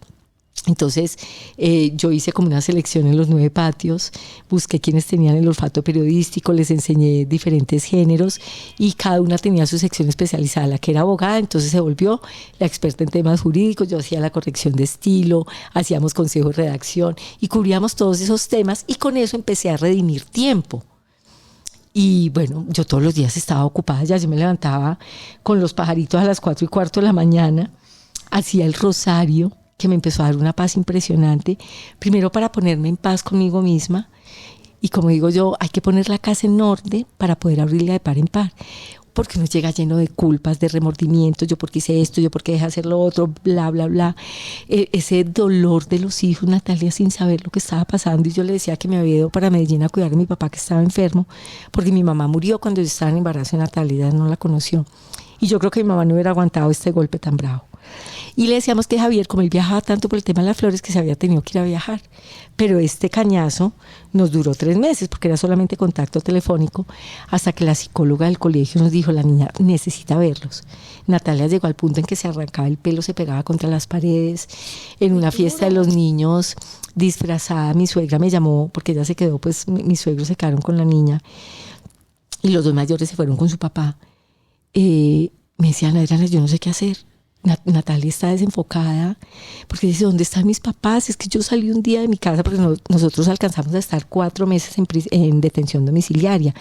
Entonces yo hice como una selección en los 9 patios, busqué quienes tenían el olfato periodístico, les enseñé diferentes géneros y cada una tenía su sección especializada. La que era abogada entonces se volvió la experta en temas jurídicos, yo hacía la corrección de estilo, hacíamos consejo de redacción y cubríamos todos esos temas, y con eso empecé a redimir tiempo. Y bueno, yo todos los días estaba ocupada, ya yo me levantaba con los pajaritos a las 4:15 de la mañana, hacía el rosario que me empezó a dar una paz impresionante, primero para ponerme en paz conmigo misma, y como digo yo, hay que poner la casa en orden para poder abrirla de par en par, porque uno llega lleno de culpas, de remordimientos, yo porque hice esto, yo porque dejé hacer lo otro, bla, bla, bla. Ese dolor de los hijos, Natalia, sin saber lo que estaba pasando, y yo le decía que me había ido para Medellín a cuidar a mi papá que estaba enfermo, porque mi mamá murió cuando yo estaba en embarazo de Natalia, ella no la conoció, y yo creo que mi mamá no hubiera aguantado este golpe tan bravo. Y le decíamos que Javier, como él viajaba tanto por el tema de las flores, que se había tenido que ir a viajar. Pero este cañazo nos duró 3 meses, porque era solamente contacto telefónico, hasta que la psicóloga del colegio nos dijo, la niña necesita verlos. Natalia llegó al punto en que se arrancaba el pelo, se pegaba contra las paredes. En una fiesta de los niños, disfrazada, mi suegra me llamó, porque ella se quedó, pues mis suegros se quedaron con la niña, y los 2 mayores se fueron con su papá. Me decían, Adriana, yo no sé qué hacer. Natalia está desenfocada, porque dice, ¿dónde están mis papás? Es que yo salí un día de mi casa, porque nosotros alcanzamos a estar 4 meses en detención domiciliaria,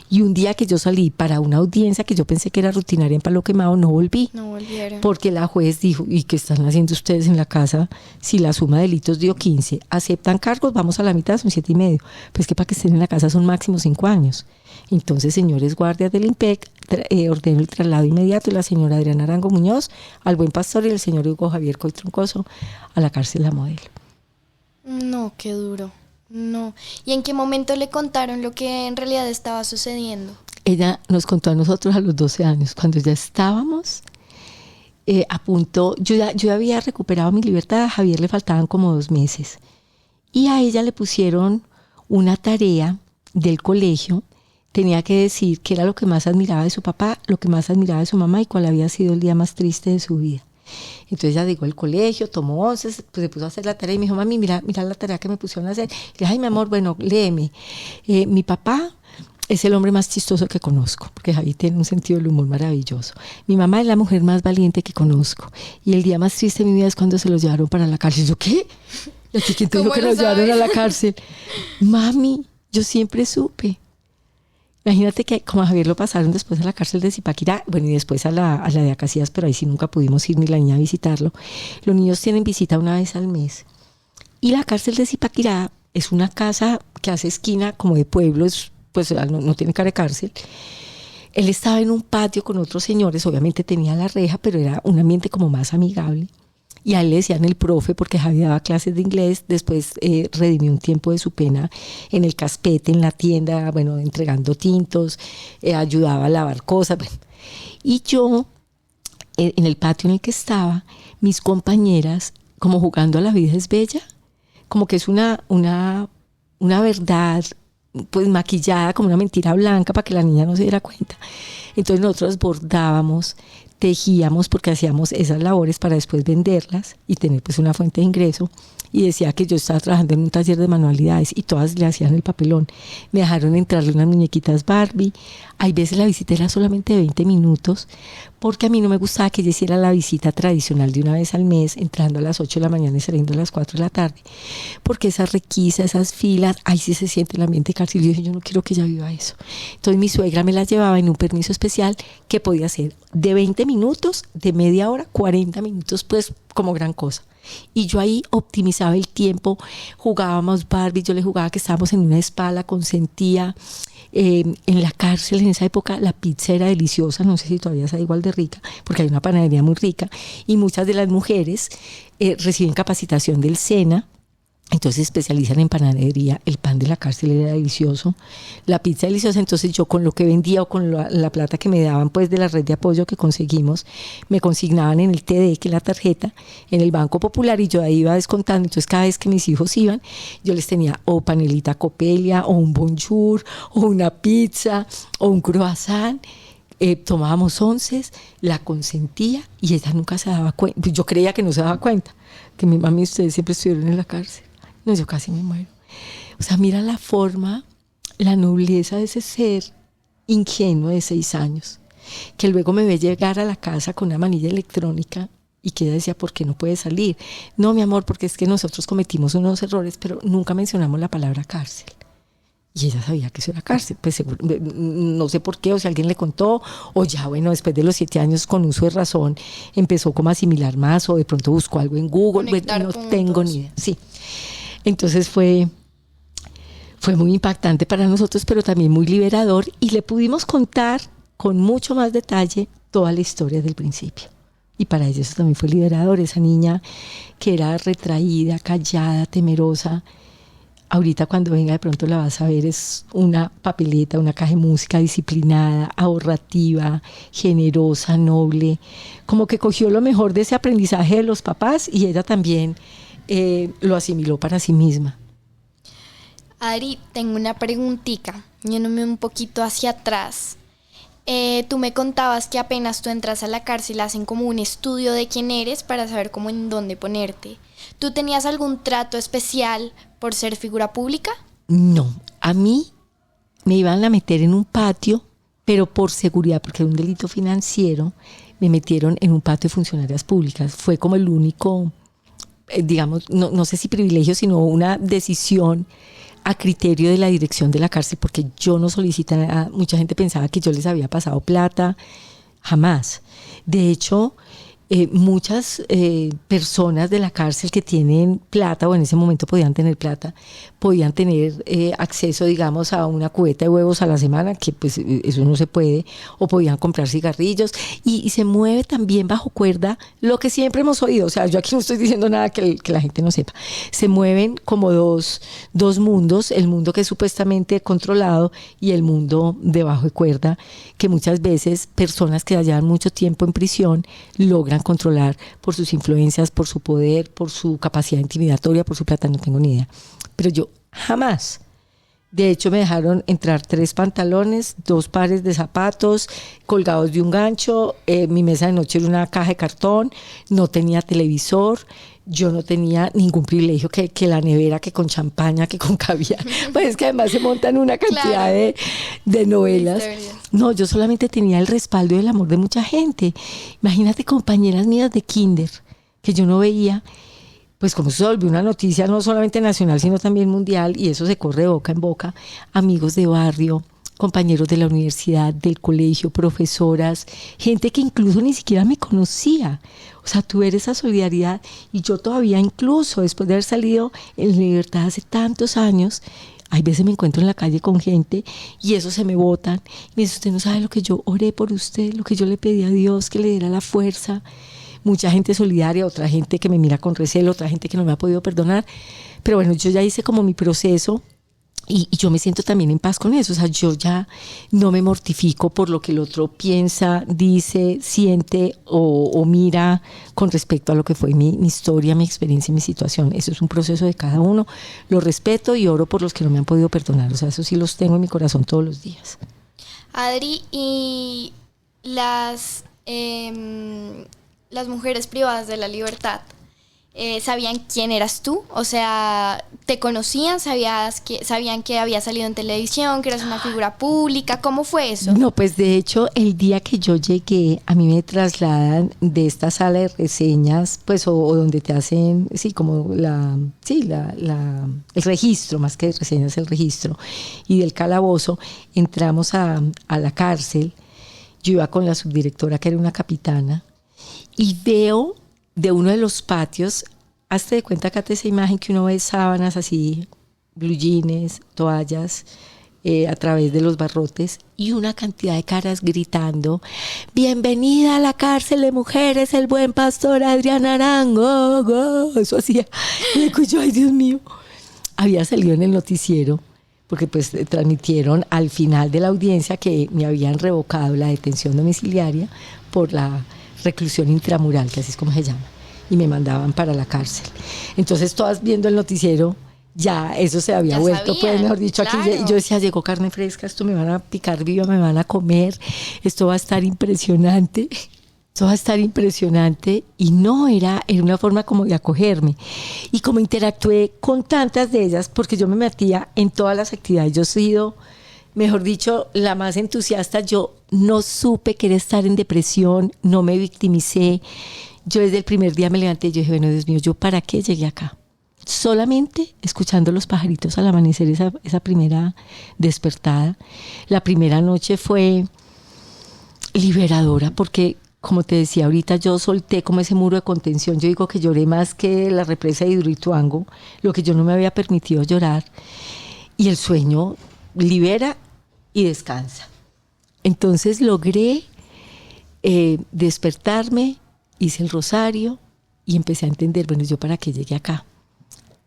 y un día que yo salí para una audiencia que yo pensé que era rutinaria en Palo Quemado, no volví. No volvieron. Porque la juez dijo, ¿y qué están haciendo ustedes en la casa? Si la suma de delitos dio 15, aceptan cargos, vamos a la mitad, son 7,5. Pues que para que estén en la casa son máximo 5 años. Entonces, señores guardias del IMPEC, ordeno el traslado inmediato de la señora Adriana Arango Muñoz al Buen Pastor y el señor Hugo Javier Coy Troncoso a la cárcel La Modelo. No, qué duro. No. ¿Y en qué momento le contaron lo que en realidad estaba sucediendo? Ella nos contó a nosotros a los 12 años, cuando ya estábamos a punto. Yo había recuperado mi libertad, a Javier le faltaban como 2 meses. Y a ella le pusieron una tarea del colegio. Tenía que decir qué era lo que más admiraba de su papá, lo que más admiraba de su mamá y cuál había sido el día más triste de su vida. Entonces ella llegó al colegio, tomó onces, pues se puso a hacer la tarea y me dijo, mami, mira la tarea que me pusieron a hacer. Y le dije, ay, mi amor, bueno, léeme. Mi papá es el hombre más chistoso que conozco, porque Javi tiene un sentido del humor maravilloso. Mi mamá es la mujer más valiente que conozco. Y el día más triste de mi vida es cuando se los llevaron para la cárcel. ¿Yo qué? ¿Y aquí quién te dijo que los llevaron a la cárcel? Mami, yo siempre supe. Imagínate que como a Javier lo pasaron después a la cárcel de Zipaquirá, bueno, y después a la de Acacías, pero ahí sí nunca pudimos ir ni la niña a visitarlo. Los niños tienen visita una vez al mes. Y la cárcel de Zipaquirá es una casa que hace esquina como de pueblo, pues no tiene cara de cárcel. Él estaba en un patio con otros señores, obviamente tenía la reja, pero era un ambiente como más amigable. Y a él le decían el profe porque Javier daba clases de inglés, después redimió un tiempo de su pena en el Caspete, en la tienda, bueno, entregando tintos, ayudaba a lavar cosas. Bueno. Y yo, en el patio en el que estaba, mis compañeras, como jugando a la vida es bella, como que es una verdad, pues maquillada como una mentira blanca para que la niña no se diera cuenta. Entonces nosotros bordábamos, tejíamos, porque hacíamos esas labores para después venderlas y tener pues una fuente de ingreso, y decía que yo estaba trabajando en un taller de manualidades y todas le hacían el papelón. Me dejaron entrarle unas muñequitas Barbie. Hay veces la visita era solamente de 20 minutos, porque a mí no me gustaba que ella hiciera la visita tradicional de una vez al mes, entrando a las 8 de la mañana y saliendo a las 4 de la tarde, porque esas requisas, esas filas, ahí sí se siente el ambiente cárcel. Y yo dije, yo no quiero que ella viva eso. Entonces mi suegra me la llevaba en un permiso especial que podía ser de 20 minutos, de media hora, 40 minutos, pues como gran cosa. Y yo ahí optimizaba el tiempo, jugábamos Barbie, yo le jugaba que estábamos en una spa, la consentía. En la cárcel en esa época la pizza era deliciosa, no sé si todavía está igual de rica, porque hay una panadería muy rica, y muchas de las mujeres reciben capacitación del SENA, entonces se especializan en panadería. El pan de la cárcel era delicioso, la pizza deliciosa. Entonces yo con lo que vendía o con la plata que me daban pues de la red de apoyo que conseguimos, me consignaban en el TD, que es la tarjeta, en el Banco Popular, y yo ahí iba descontando. Entonces cada vez que mis hijos iban, yo les tenía o panelita Copelia, o un bonjour, o una pizza, o un croissant. Tomábamos onces, la consentía y ella nunca se daba cuenta. Yo creía que no se daba cuenta, que mi mami y ustedes siempre estuvieron en la cárcel. No, yo casi me muero. O sea, mira la forma, la nobleza de ese ser ingenuo de 6 años, que luego me ve llegar a la casa con una manilla electrónica y que ella decía, ¿por qué no puede salir? No, mi amor, porque es que nosotros cometimos unos errores, pero nunca mencionamos la palabra cárcel. Y ella sabía que eso era cárcel, pues no sé por qué, o si alguien le contó, o ya bueno, después de los 7 años con uso de razón, empezó como a asimilar más, o de pronto buscó algo en Google, pues, no tengo ni idea, sí. Entonces fue muy impactante para nosotros, pero también muy liberador, y le pudimos contar con mucho más detalle toda la historia del principio. Y para ella eso también fue liberador, esa niña que era retraída, callada, temerosa. Ahorita cuando venga de pronto la vas a ver, es una papeleta, una caja de música disciplinada, ahorrativa, generosa, noble, como que cogió lo mejor de ese aprendizaje de los papás y ella también lo asimiló para sí misma. Adri, tengo una preguntita, yéndome un poquito hacia atrás. Tú me contabas que apenas tú entras a la cárcel hacen como un estudio de quién eres para saber cómo en dónde ponerte. ¿Tú tenías algún trato especial por ser figura pública? No, a mí me iban a meter en un patio, pero por seguridad, porque era un delito financiero, me metieron en un patio de funcionarias públicas. Fue como el único, digamos, no sé si privilegio, sino una decisión a criterio de la dirección de la cárcel, porque yo no solicité nada. Mucha gente pensaba que yo les había pasado plata, jamás. De hecho, muchas personas de la cárcel que tienen plata, o en ese momento podían tener plata, podían tener acceso, digamos, a una cubeta de huevos a la semana, que pues eso no se puede, o podían comprar cigarrillos, y se mueve también bajo cuerda lo que siempre hemos oído. O sea, yo aquí no estoy diciendo nada que la gente no sepa. Se mueven como dos mundos, el mundo que es supuestamente controlado y el mundo de bajo cuerda, que muchas veces personas que llevan mucho tiempo en prisión logran controlar por sus influencias, por su poder, por su capacidad intimidatoria, por su plata, no tengo ni idea. Pero yo jamás. De hecho, me dejaron entrar 3 pantalones, 2 pares de zapatos colgados de un gancho. Mi mesa de noche era una caja de cartón, no tenía televisor. Yo no tenía ningún privilegio que la nevera, que con champaña, que con caviar. Pues es que además se montan una cantidad de novelas. No, yo solamente tenía el respaldo y el amor de mucha gente. Imagínate compañeras mías de kinder que yo no veía. Pues como se volvió una noticia no solamente nacional, sino también mundial, y eso se corre de boca en boca, amigos de barrio, compañeros de la universidad, del colegio, profesoras, gente que incluso ni siquiera me conocía. O sea, tuve esa solidaridad, y yo todavía, incluso después de haber salido en libertad hace tantos años, hay veces me encuentro en la calle con gente y eso se me botan. Y me dice, usted no sabe lo que yo oré por usted, lo que yo le pedí a Dios que le diera la fuerza. Mucha gente solidaria, otra gente que me mira con recelo, otra gente que no me ha podido perdonar. Pero bueno, yo ya hice como mi proceso y yo me siento también en paz con eso. O sea, yo ya no me mortifico por lo que el otro piensa, dice, siente o mira con respecto a lo que fue mi historia, mi experiencia y mi situación. Eso es un proceso de cada uno. Lo respeto y oro por los que no me han podido perdonar. O sea, eso sí los tengo en mi corazón todos los días. Adri, y las mujeres privadas de la libertad, ¿sabían quién eras tú? O sea, ¿te conocían? ¿Sabían que había salido en televisión, que eras una figura pública? ¿Cómo fue eso? No, pues de hecho, el día que yo llegué, a mí me trasladan de esta sala de reseñas, pues, o donde te hacen, sí, como el registro, más que reseñas, el registro, y del calabozo, entramos a la cárcel. Yo iba con la subdirectora, que era una capitana, y veo de uno de los patios, hazte de cuenta, Cate, esa imagen que uno ve sábanas así, blue jeans, toallas, a través de los barrotes, y una cantidad de caras gritando, bienvenida a la cárcel de mujeres, el buen pastor Adrián Arango. Eso hacía. Y yo, ay, Dios mío. Había salido en el noticiero, porque pues transmitieron al final de la audiencia que me habían revocado la detención domiciliaria por la reclusión intramural, que así es como se llama, y me mandaban para la cárcel. Entonces, todas viendo el noticiero, ya eso se había vuelto, pues mejor dicho, claro. Aquí yo decía, llegó carne fresca, esto me van a picar viva, me van a comer, esto va a estar impresionante. Esto va a estar impresionante. Y no, era una forma como de acogerme. Y como interactué con tantas de ellas, porque yo me metía en todas las actividades, yo he sido, mejor dicho, la más entusiasta. Yo no supe querer estar en depresión, no me victimicé. Yo desde el primer día me levanté y yo dije, bueno, Dios mío, ¿yo para qué llegué acá? solamente escuchando los pajaritos al amanecer, esa primera despertada. La primera noche fue liberadora porque, como te decía ahorita, yo solté como ese muro de contención. Yo digo que lloré más que la represa de Hidroituango, lo que yo no me había permitido llorar. Y el sueño libera y descansa. Entonces logré despertarme, hice el rosario y empecé a entender, bueno, ¿yo para qué llegué acá?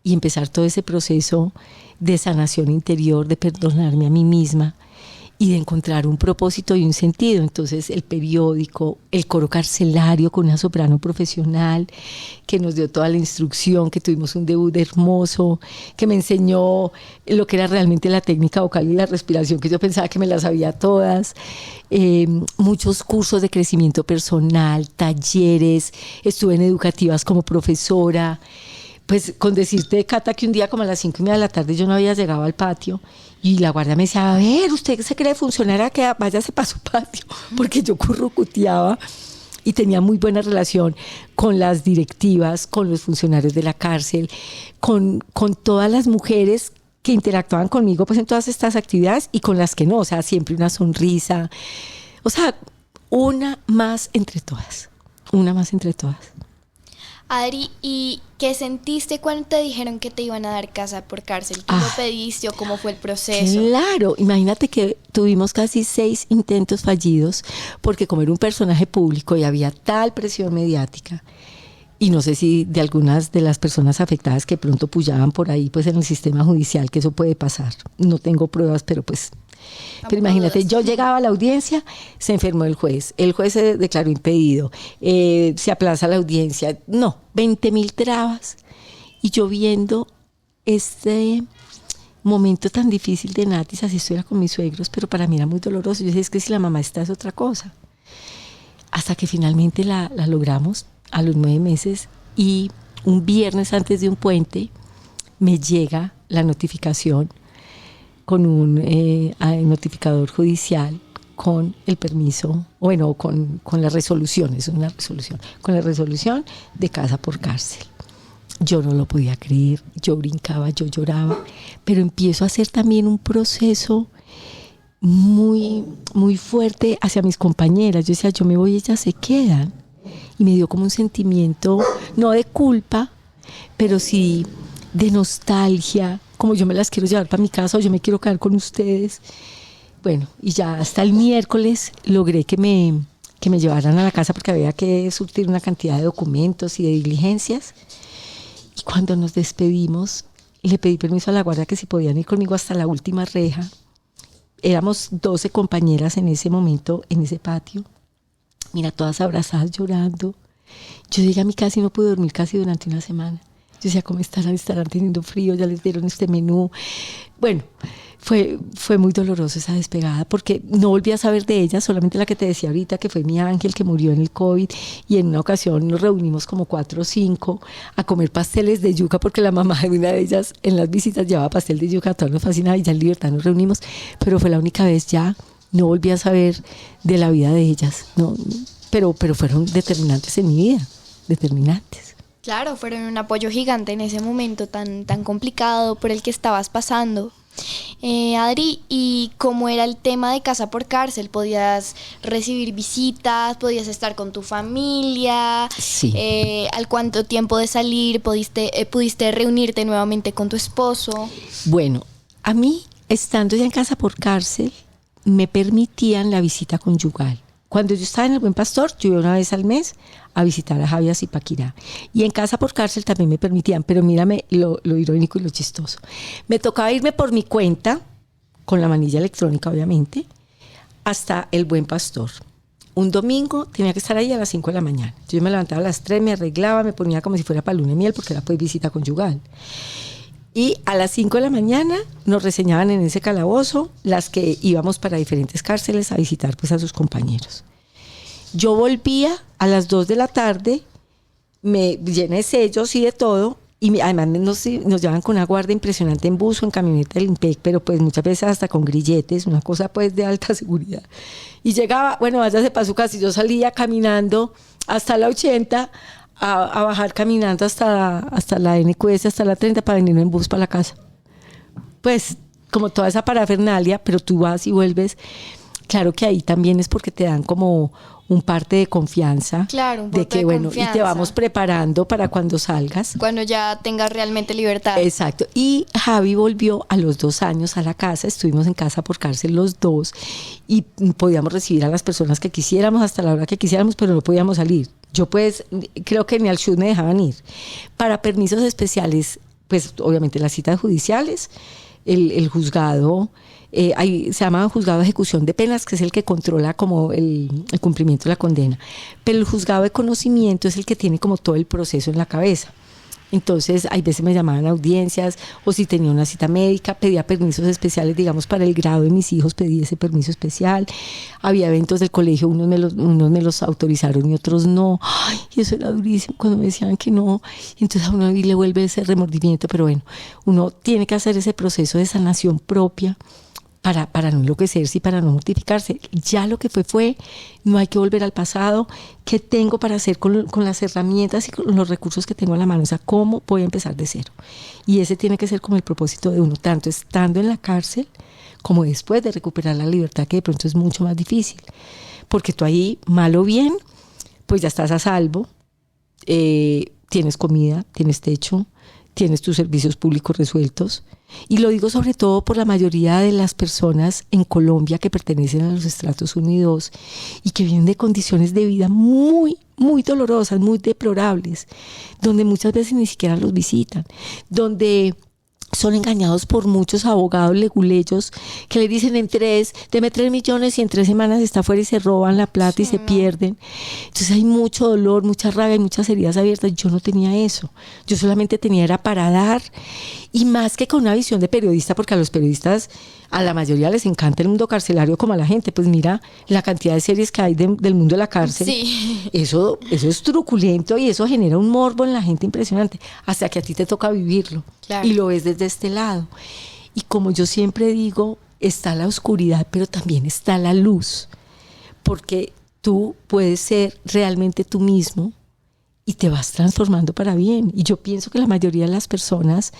Y empezar todo ese proceso de sanación interior, de perdonarme a mí misma y de encontrar un propósito y un sentido. Entonces el periódico, el coro carcelario con una soprano profesional que nos dio toda la instrucción, que tuvimos un debut hermoso, que me enseñó lo que era realmente la técnica vocal y la respiración, que yo pensaba que me las sabía todas. Muchos cursos de crecimiento personal, talleres, estuve en educativas como profesora. Pues con decirte, Cata, que un día como a las 5:30 de la tarde yo no había llegado al patio y la guardia me decía, a ver, ¿usted se cree funcionaria? Que váyase para su patio, porque yo currucuteaba y tenía muy buena relación con las directivas, con los funcionarios de la cárcel, con todas las mujeres que interactuaban conmigo pues en todas estas actividades y con las que no, o sea, siempre una sonrisa, o sea, una más entre todas. Adri, ¿y qué sentiste cuando te dijeron que te iban a dar casa por cárcel? ¿Tú lo pediste o cómo fue el proceso? Claro, imagínate que tuvimos casi 6 intentos fallidos porque como era un personaje público y había tal presión mediática, y no sé si de algunas de las personas afectadas que pronto pullaban por ahí pues en el sistema judicial, que eso puede pasar. No tengo pruebas, pero pues... Pero imagínate, yo llegaba a la audiencia, se enfermó el juez se declaró impedido, se aplaza la audiencia, 20.000 trabas, y yo viendo este momento tan difícil de Natis, así estuviera con mis suegros, pero para mí era muy doloroso. Yo decía, es que si la mamá está es otra cosa. Hasta que finalmente la logramos a los 9 meses y un viernes antes de un puente me llega la notificación con un notificador judicial con el permiso, bueno, con la resolución, es una resolución, con la resolución de casa por cárcel. Yo no lo podía creer, yo brincaba, yo lloraba, pero empiezo a hacer también un proceso muy, muy fuerte hacia mis compañeras. Yo decía, yo me voy, ellas se quedan. Y me dio como un sentimiento, no de culpa, pero sí de nostalgia, como yo me las quiero llevar para mi casa o yo me quiero quedar con ustedes. Bueno, y ya hasta el miércoles logré que me llevaran a la casa porque había que surtir una cantidad de documentos y de diligencias. Y cuando nos despedimos, le pedí permiso a la guardia que si podían ir conmigo hasta la última reja. Éramos 12 compañeras en ese momento, en ese patio. Mira, todas abrazadas, llorando. Yo llegué a mi casa y no pude dormir casi durante una semana. Yo decía, ¿cómo estarán? ¿Estarán teniendo frío? Ya les dieron este menú. Bueno, fue muy doloroso esa despegada porque no volví a saber de ella, solamente la que te decía ahorita, que fue mi ángel que murió en el COVID, y en una ocasión nos reunimos como 4 o 5 a comer pasteles de yuca porque la mamá de una de ellas en las visitas llevaba pastel de yuca, a todos nos fascinaba y ya en Libertad nos reunimos, pero fue la única vez. Ya no volví a saber de la vida de ellas, no, pero fueron determinantes en mi vida, determinantes. Claro, fueron un apoyo gigante en ese momento tan complicado por el que estabas pasando. Adri, ¿y cómo era el tema de casa por cárcel? ¿Podías recibir visitas? ¿Podías estar con tu familia? Sí. ¿Al cuánto tiempo de salir pudiste reunirte nuevamente con tu esposo? Bueno, a mí, estando ya en casa por cárcel, me permitían la visita conyugal. Cuando yo estaba en el Buen Pastor, yo iba una vez al mes a visitar a Javier Zipaquirá. Y en casa por cárcel también me permitían, pero mírame lo irónico y lo chistoso. Me tocaba irme por mi cuenta, con la manilla electrónica obviamente, hasta el Buen Pastor. Un domingo tenía que estar ahí a las 5 de la mañana. Yo me levantaba a las 3, me arreglaba, me ponía como si fuera para luna de miel, porque era pues visita conyugal. Y a las 5 de la mañana nos reseñaban en ese calabozo las que íbamos para diferentes cárceles a visitar pues a sus compañeros. Yo volvía a las 2 de la tarde, me llené de sellos y de todo, y además nos llevaban con una guardia impresionante en bus o en camioneta del IMPEC, pero pues muchas veces hasta con grilletes, una cosa pues de alta seguridad. Y llegaba, bueno, váyase para su casa, y yo salía caminando hasta la 80 a bajar caminando hasta la NQS, hasta la 30 para venir en bus para la casa. Pues como toda esa parafernalia, pero tú vas y vuelves. Claro que ahí también es porque te dan como un parte de confianza. Claro, un de parte que de bueno, confianza. y te vamos preparando para cuando salgas. Cuando ya tengas realmente libertad. Exacto. Y Javi volvió a los 2 años a la casa. Estuvimos en casa por cárcel los dos y podíamos recibir a las personas que quisiéramos hasta la hora que quisiéramos, pero no podíamos salir. Yo pues creo que ni al SHUT me dejaban ir. Para permisos especiales, pues obviamente las citas judiciales, el juzgado, se llama juzgado de ejecución de penas, que es el que controla como el cumplimiento de la condena, pero el juzgado de conocimiento es el que tiene como todo el proceso en la cabeza. Entonces, hay veces me llamaban a audiencias, o si tenía una cita médica, pedía permisos especiales, digamos, para el grado de mis hijos, pedí ese permiso especial. Había eventos del colegio, unos me los autorizaron y otros no. Ay, y eso era durísimo cuando me decían que no. Entonces a uno le vuelve ese remordimiento, pero bueno, uno tiene que hacer ese proceso de sanación propia para no enloquecerse y para no mortificarse. Ya lo que fue, no hay que volver al pasado. ¿Qué tengo para hacer con las herramientas y con los recursos que tengo a la mano? O sea, ¿cómo voy a empezar de cero? Y ese tiene que ser como el propósito de uno, tanto estando en la cárcel como después de recuperar la libertad, que de pronto es mucho más difícil. Porque tú ahí, mal o bien, pues ya estás a salvo, tienes comida, tienes techo, tienes tus servicios públicos resueltos. Y lo digo sobre todo por la mayoría de las personas en Colombia que pertenecen a los estratos 1 y 2 y que vienen de condiciones de vida muy, muy dolorosas, muy deplorables, donde muchas veces ni siquiera los visitan, donde son engañados por muchos abogados leguleyos que le dicen deme 3 millones y en 3 semanas está fuera y se roban la plata y se pierden. Entonces hay mucho dolor, mucha rabia y muchas heridas abiertas. Yo no tenía eso. Yo solamente tenía era para dar, y más que con una visión de periodista, porque a los periodistas, a la mayoría les encanta el mundo carcelario como a la gente. Pues mira la cantidad de series que hay del mundo de la cárcel. Sí. Eso es truculento y eso genera un morbo en la gente impresionante, hasta que a ti te toca vivirlo. Claro. Y lo ves desde este lado. Y como yo siempre digo, está la oscuridad, pero también está la luz, porque tú puedes ser realmente tú mismo y te vas transformando para bien. Y yo pienso que la mayoría de las personas,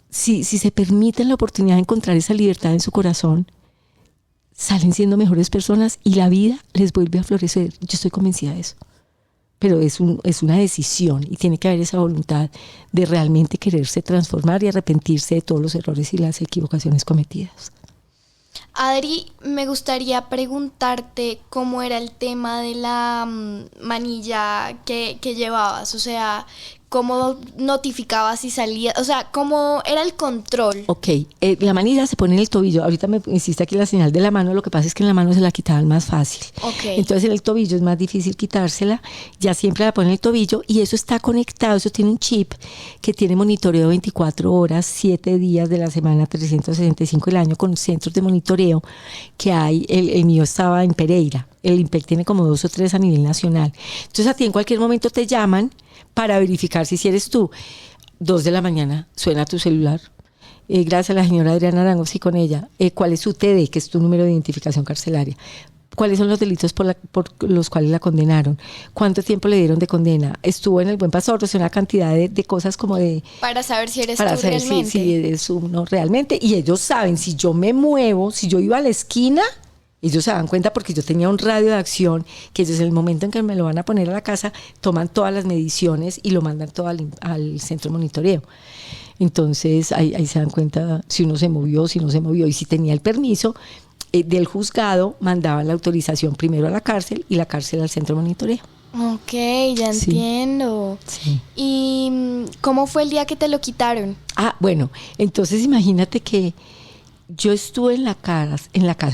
si se permiten la oportunidad de encontrar esa libertad en su corazón, salen siendo mejores personas y la vida les vuelve a florecer. Yo estoy convencida de eso. Pero es una decisión y tiene que haber esa voluntad de realmente quererse transformar y arrepentirse de todos los errores y las equivocaciones cometidas. Adri, me gustaría preguntarte cómo era el tema de la manilla que llevabas, o sea, cómo notificabas si salía, o sea, cómo era el control. Ok, la manilla se pone en el tobillo. Ahorita me hiciste aquí la señal de la mano, lo que pasa es que en la mano se la quitaban más fácil. Okay. Entonces en el tobillo es más difícil quitársela, ya siempre la ponen en el tobillo y eso está conectado, eso tiene un chip que tiene monitoreo 24 horas, 7 días de la semana, 365 del año, con centros de monitoreo que hay. El mío estaba en Pereira, el IMPEC tiene como 2 o 3 a nivel nacional. Entonces a ti en cualquier momento te llaman para verificar si eres tú. 2 de la mañana, suena tu celular. Gracias a la señora Adriana Arango, sí, con ella. ¿Cuál es su TD, que es tu número de identificación carcelaria? ¿Cuáles son los delitos por los cuales la condenaron? ¿Cuánto tiempo le dieron de condena? ¿Estuvo en el Buen Pastor? O sea, una cantidad de cosas como de... Para saber si eres para tú saber realmente. Si eres uno realmente. Y ellos saben, si yo me muevo, si yo iba a la esquina... Ellos se dan cuenta porque yo tenía un radio de acción que ellos en el momento en que me lo van a poner a la casa toman todas las mediciones y lo mandan todo al centro de monitoreo. Entonces ahí se dan cuenta si uno se movió, si no se movió. Y si tenía el permiso del juzgado, mandaban la autorización primero a la cárcel y la cárcel al centro de monitoreo. Ok, ya entiendo. Sí. ¿Y cómo fue el día que te lo quitaron? Bueno, entonces imagínate que yo estuve en la casa,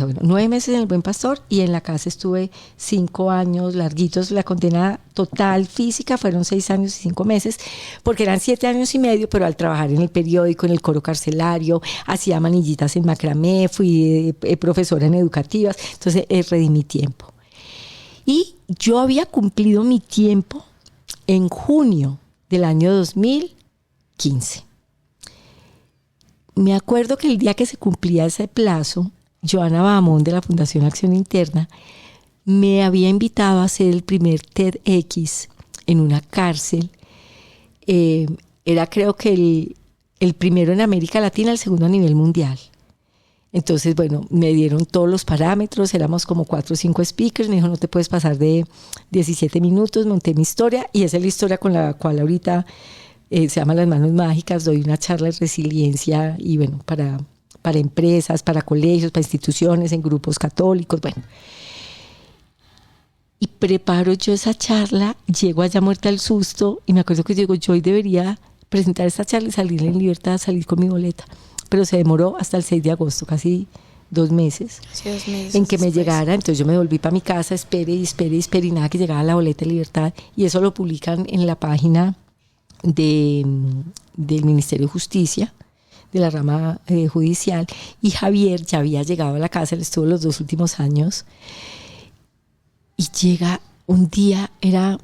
bueno, 9 meses en el Buen Pastor y en la casa estuve 5 años larguitos. La condena total física fueron 6 años y 5 meses, porque eran 7 años y medio, pero al trabajar en el periódico, en el coro carcelario, hacía manillitas en macramé, fui profesora en educativas, entonces redimí tiempo. Y yo había cumplido mi tiempo en junio del año 2015. Me acuerdo que el día que se cumplía ese plazo, Joana Bahamón de la Fundación Acción Interna me había invitado a hacer el primer TEDx en una cárcel. Era creo que el primero en América Latina, el segundo a nivel mundial. Entonces, bueno, me dieron todos los parámetros, éramos como 4 o 5 speakers, me dijo no te puedes pasar de 17 minutos, monté mi historia y esa es la historia con la cual ahorita se llama Las Manos Mágicas, doy una charla de resiliencia y bueno, para empresas, para colegios, para instituciones, en grupos católicos, bueno. Y preparo yo esa charla, llego allá muerta del susto y me acuerdo que digo, yo hoy debería presentar esta charla y salir en libertad, salir con mi boleta. Pero se demoró hasta el 6 de agosto, casi 2 meses, sí, 2 meses en que me después llegara. Entonces yo me volví para mi casa, esperé y nada que llegara la boleta de libertad. Y eso lo publican en la página del Ministerio de Justicia, de la rama judicial. Y Javier ya había llegado a la casa, él estuvo los 2 últimos años. Y llega un día, me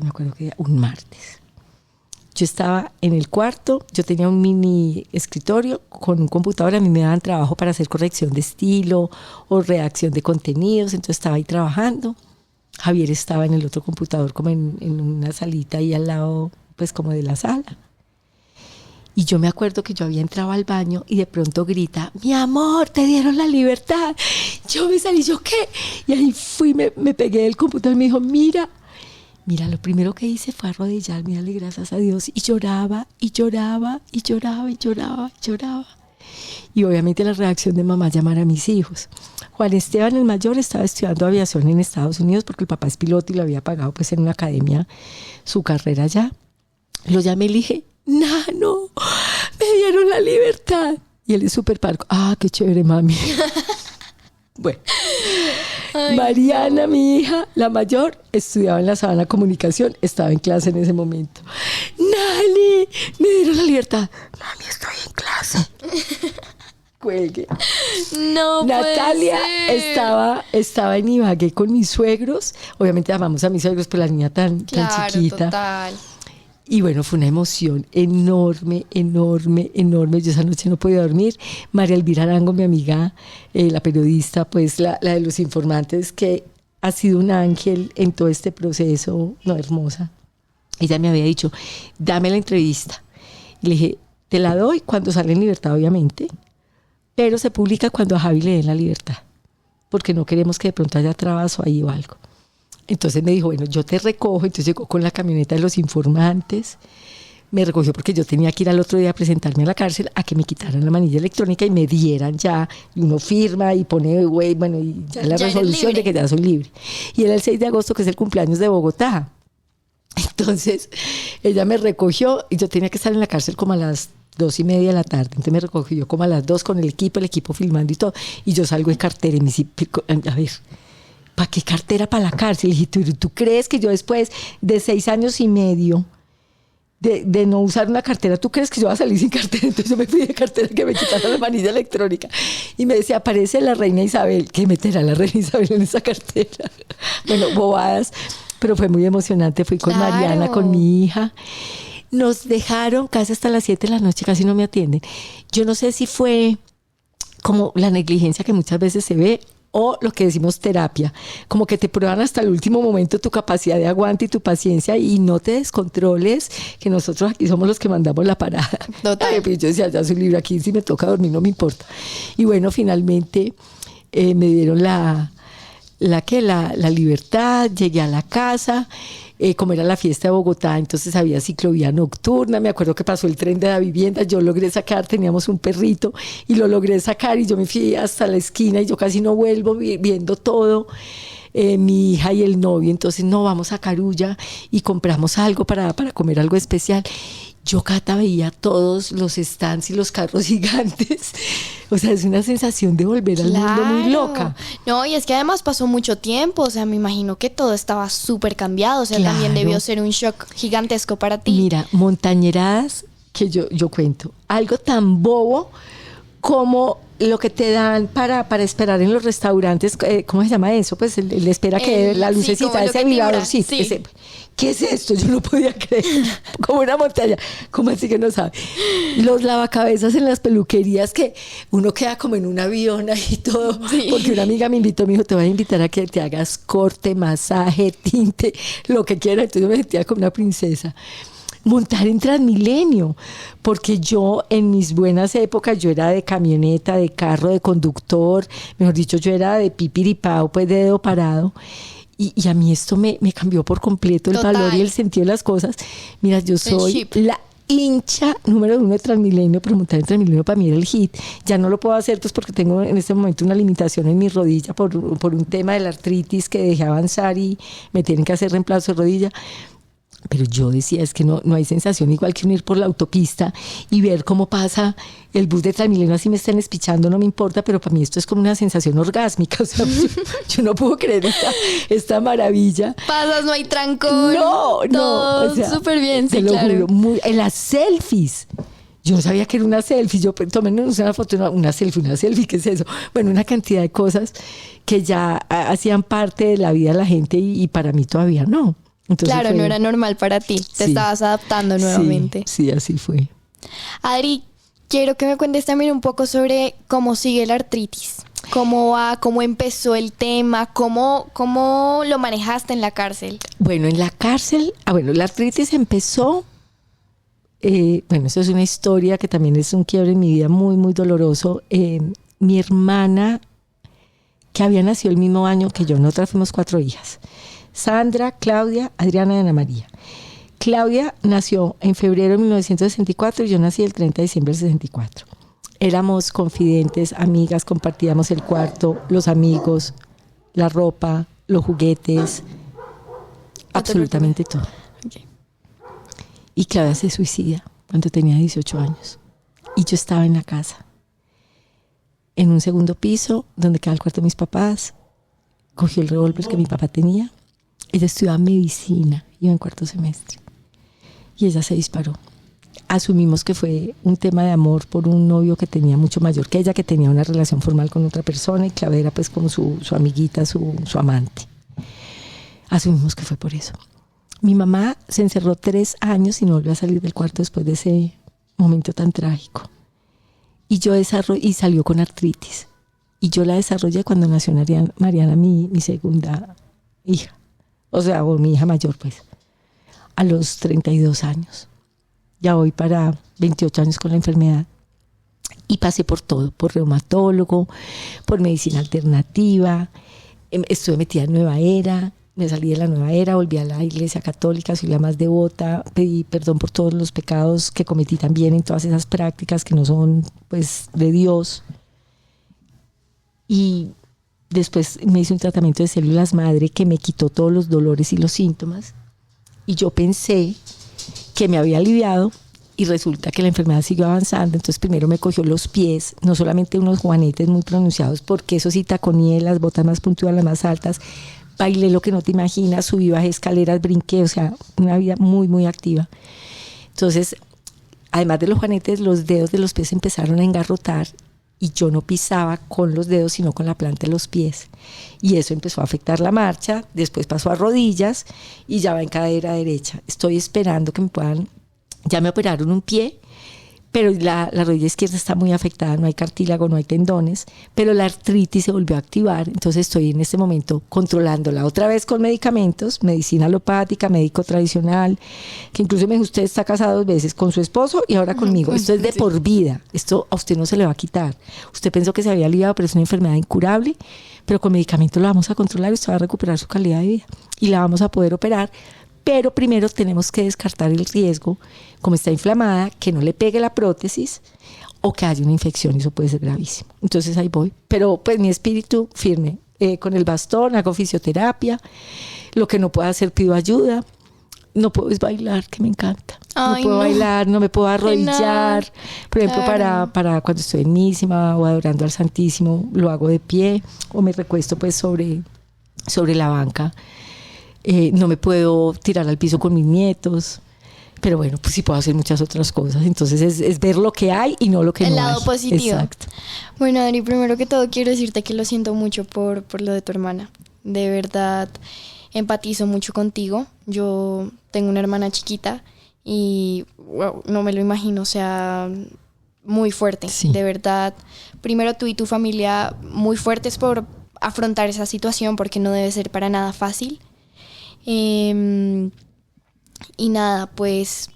acuerdo que era un martes. Yo estaba en el cuarto, yo tenía un mini escritorio con un computador, a mí me daban trabajo para hacer corrección de estilo o redacción de contenidos, entonces estaba ahí trabajando. Javier estaba en el otro computador como en una salita ahí al lado, pues como de la sala. Y yo me acuerdo que yo había entrado al baño y de pronto grita, mi amor, te dieron la libertad. Yo me salí, ¿yo qué? Y ahí fui, me pegué del computador y me dijo, mira, lo primero que hice fue arrodillarme y darle gracias a Dios. Y lloraba, y lloraba, y lloraba, y lloraba, y lloraba. Y obviamente la reacción de mamá llamar a mis hijos. Juan Esteban, el mayor, estaba estudiando aviación en Estados Unidos porque el papá es piloto y lo había pagado pues en una academia su carrera allá. Lo llamé y le dije, Nano, me dieron la libertad. Y él es súper parco. Ah, qué chévere, mami. Bueno. Ay, Mariana, no. Mi hija, la mayor, estudiaba en la Sabana Comunicación, estaba en clase en ese momento. Nani, me dieron la libertad. Mami, estoy en clase. Cuelgue. No, Natalia estaba en Ibagué con mis suegros. Obviamente amamos a mis suegros, pero la niña tan chiquita. Total. Y bueno, fue una emoción enorme. Yo esa noche no podía dormir. María Elvira Arango, mi amiga, la periodista, pues la de los informantes, que ha sido un ángel en todo este proceso, no, hermosa. Ella me había dicho, dame la entrevista. Y le dije, te la doy cuando sale en libertad, obviamente, pero se publica cuando a Javi le den la libertad, porque no queremos que de pronto haya trabas o ahí o algo. Entonces me dijo, bueno, yo te recojo. Entonces llegó con la camioneta de los informantes, me recogió porque yo tenía que ir al otro día a presentarme a la cárcel a que me quitaran la manilla electrónica y me dieran ya, y uno firma y pone, bueno, y ya la resolución de que ya soy libre. Y era el 6 de agosto, que es el cumpleaños de Bogotá. Entonces ella me recogió y yo tenía que estar en la cárcel como a las 2:30 de la tarde. Entonces me recogió como a las 2 con el equipo filmando y todo. Y yo salgo en cartera y me dice, a ver, ¿para qué cartera para la cárcel? Y dije, ¿tú crees que yo después de 6 años y medio de no usar una cartera, tú crees que yo voy a salir sin cartera? Entonces yo me fui de cartera, que me quitaron la manilla electrónica. Y me decía, aparece la reina Isabel. ¿Qué meterá la reina Isabel en esa cartera? Bueno, bobadas, pero fue muy emocionante. Fui con Mariana, con mi hija. Nos dejaron casi hasta las 7 de la noche, casi no me atienden. Yo no sé si fue como la negligencia que muchas veces se ve, o lo que decimos terapia, como que te prueban hasta el último momento tu capacidad de aguante y tu paciencia y no te descontroles, que nosotros aquí somos los que mandamos la parada. Total. Ay, pues yo decía, ya soy libre, aquí si me toca dormir no me importa. Y bueno, finalmente me dieron la libertad, llegué a la casa. Como era la fiesta de Bogotá, entonces había ciclovía nocturna. Me acuerdo que pasó el tren de la vivienda, yo logré sacar, teníamos un perrito y lo logré sacar y yo me fui hasta la esquina y yo casi no vuelvo viendo todo. Mi hija y el novio, entonces no, vamos a Carulla y compramos algo para comer algo especial. Yo, Cata, veía todos los stands y los carros gigantes. O sea, es una sensación de volver al mundo muy loca. No, y es que además pasó mucho tiempo. O sea, me imagino que todo estaba súper cambiado. O sea, claro, también debió ser un shock gigantesco para ti. Mira, montañeradas que yo cuento. Algo tan bobo como lo que te dan para esperar en los restaurantes. ¿Cómo se llama eso? Pues el espera que la lucecita, ese vibrador. Sí. ¿qué es esto? Yo no podía creer, como una montaña. ¿Cómo así que no sabe? Los lavacabezas en las peluquerías, que uno queda como en un avión ahí todo, sí. Porque una amiga me invitó, me dijo, te voy a invitar a que te hagas corte, masaje, tinte, lo que quieras. Entonces yo me sentía como una princesa. Montar en Transmilenio, porque yo en mis buenas épocas yo era de camioneta, de carro, de conductor, mejor dicho, yo era de pipiripao, pues de dedo parado, y a mí esto me cambió por completo el valor y el sentido de las cosas. Mira, yo soy la hincha número 1 de Transmilenio, pero montar en Transmilenio para mí era el hit. Ya no lo puedo hacer pues porque tengo en este momento una limitación en mi rodilla por un tema de la artritis que dejé avanzar y me tienen que hacer reemplazo de rodilla. Pero yo decía, es que no hay sensación igual que ir por la autopista y ver cómo pasa el bus de Transmilenio, así me están espichando, no me importa, pero para mí esto es como una sensación orgásmica. O sea, yo no puedo creer esta maravilla. Pasas, no hay trancón. No. Todo, o sea, súper bien, sí, claro. Juro, en las selfies. Yo no sabía que era una selfie. Yo tomé una foto, una selfie, ¿qué es eso? Bueno, una cantidad de cosas que ya hacían parte de la vida de la gente y para mí todavía no. Entonces claro, no era normal para ti, te estabas adaptando nuevamente. Sí, así fue. Adri, quiero que me cuentes también un poco sobre cómo sigue la artritis, cómo va, cómo empezó el tema, cómo lo manejaste en la cárcel. Bueno, en la cárcel, la artritis empezó, eso es una historia que también es un quiebre en mi vida muy, muy doloroso. Mi hermana, que había nacido el mismo año que yo, nosotras fuimos 4 hijas. Sandra, Claudia, Adriana y Ana María. Claudia nació en febrero de 1964 y yo nací el 30 de diciembre del 64. Éramos confidentes, amigas, compartíamos el cuarto, los amigos, la ropa, los juguetes, absolutamente todo. Okay. Y Claudia se suicida cuando tenía 18 años. Y yo estaba en la casa, en un segundo piso, donde quedaba el cuarto de mis papás. Cogió el revólver que mi papá tenía. Ella estudiaba medicina, iba en 4º semestre. Y ella se disparó. Asumimos que fue un tema de amor por un novio que tenía mucho mayor que ella, que tenía una relación formal con otra persona, y Claudia era pues como su amiguita, su amante. Asumimos que fue por eso. Mi mamá se encerró 3 años y no volvió a salir del cuarto después de ese momento tan trágico. Y salió con artritis. Y yo la desarrollé cuando nació Mariana, mi segunda hija. O sea, mi hija mayor, pues, a los 32 años. Ya voy para 28 años con la enfermedad. Y pasé por todo, por reumatólogo, por medicina alternativa. Estuve metida en Nueva Era, me salí de la Nueva Era, volví a la Iglesia Católica, soy la más devota, pedí perdón por todos los pecados que cometí también en todas esas prácticas que no son, pues, de Dios. Y después me hice un tratamiento de células madre que me quitó todos los dolores y los síntomas. Y yo pensé que me había aliviado y resulta que la enfermedad siguió avanzando. Entonces primero me cogió los pies, no solamente unos juanetes muy pronunciados, porque eso sí, taconeé, las botas más puntudas, las más altas, bailé lo que no te imaginas, subí, bajé escaleras, brinqué, o sea, una vida muy, muy activa. Entonces, además de los juanetes, los dedos de los pies empezaron a engarrotar. Y yo no pisaba con los dedos, sino con la planta de los pies. Y eso empezó a afectar la marcha, después pasó a rodillas y ya va en cadera derecha. Estoy esperando que ya me operaron un pie, pero la rodilla izquierda está muy afectada, no hay cartílago, no hay tendones, pero la artritis se volvió a activar. Entonces estoy en este momento controlándola otra vez con medicamentos, medicina alopática, médico tradicional, que incluso me dijo, usted está casado 2 veces, con su esposo y ahora conmigo. Esto es de por vida, esto a usted no se le va a quitar. Usted pensó que se había aliviado, pero es una enfermedad incurable, pero con medicamentos la vamos a controlar y usted va a recuperar su calidad de vida y la vamos a poder operar. Pero primero tenemos que descartar el riesgo, como está inflamada, que no le pegue la prótesis o que haya una infección, y eso puede ser gravísimo. Entonces ahí voy. Pero pues mi espíritu firme, con el bastón, hago fisioterapia, lo que no puedo hacer pido ayuda. No puedo bailar, que me encanta. Ay, no puedo bailar, no me puedo arrodillar. Por ejemplo, claro, para cuando estoy en mísima o adorando al Santísimo, lo hago de pie o me recuesto pues sobre la banca. No me puedo tirar al piso con mis nietos, pero bueno, pues sí puedo hacer muchas otras cosas. Entonces es ver lo que hay y no lo que no hay. El lado positivo. Exacto. Bueno, Adri, primero que todo quiero decirte que lo siento mucho por lo de tu hermana. De verdad, empatizo mucho contigo. Yo tengo una hermana chiquita y wow, no me lo imagino, o sea, muy fuerte, Sí. de verdad. Primero tú y tu familia muy fuertes por afrontar esa situación porque no debe ser para nada fácil. Y nada, pues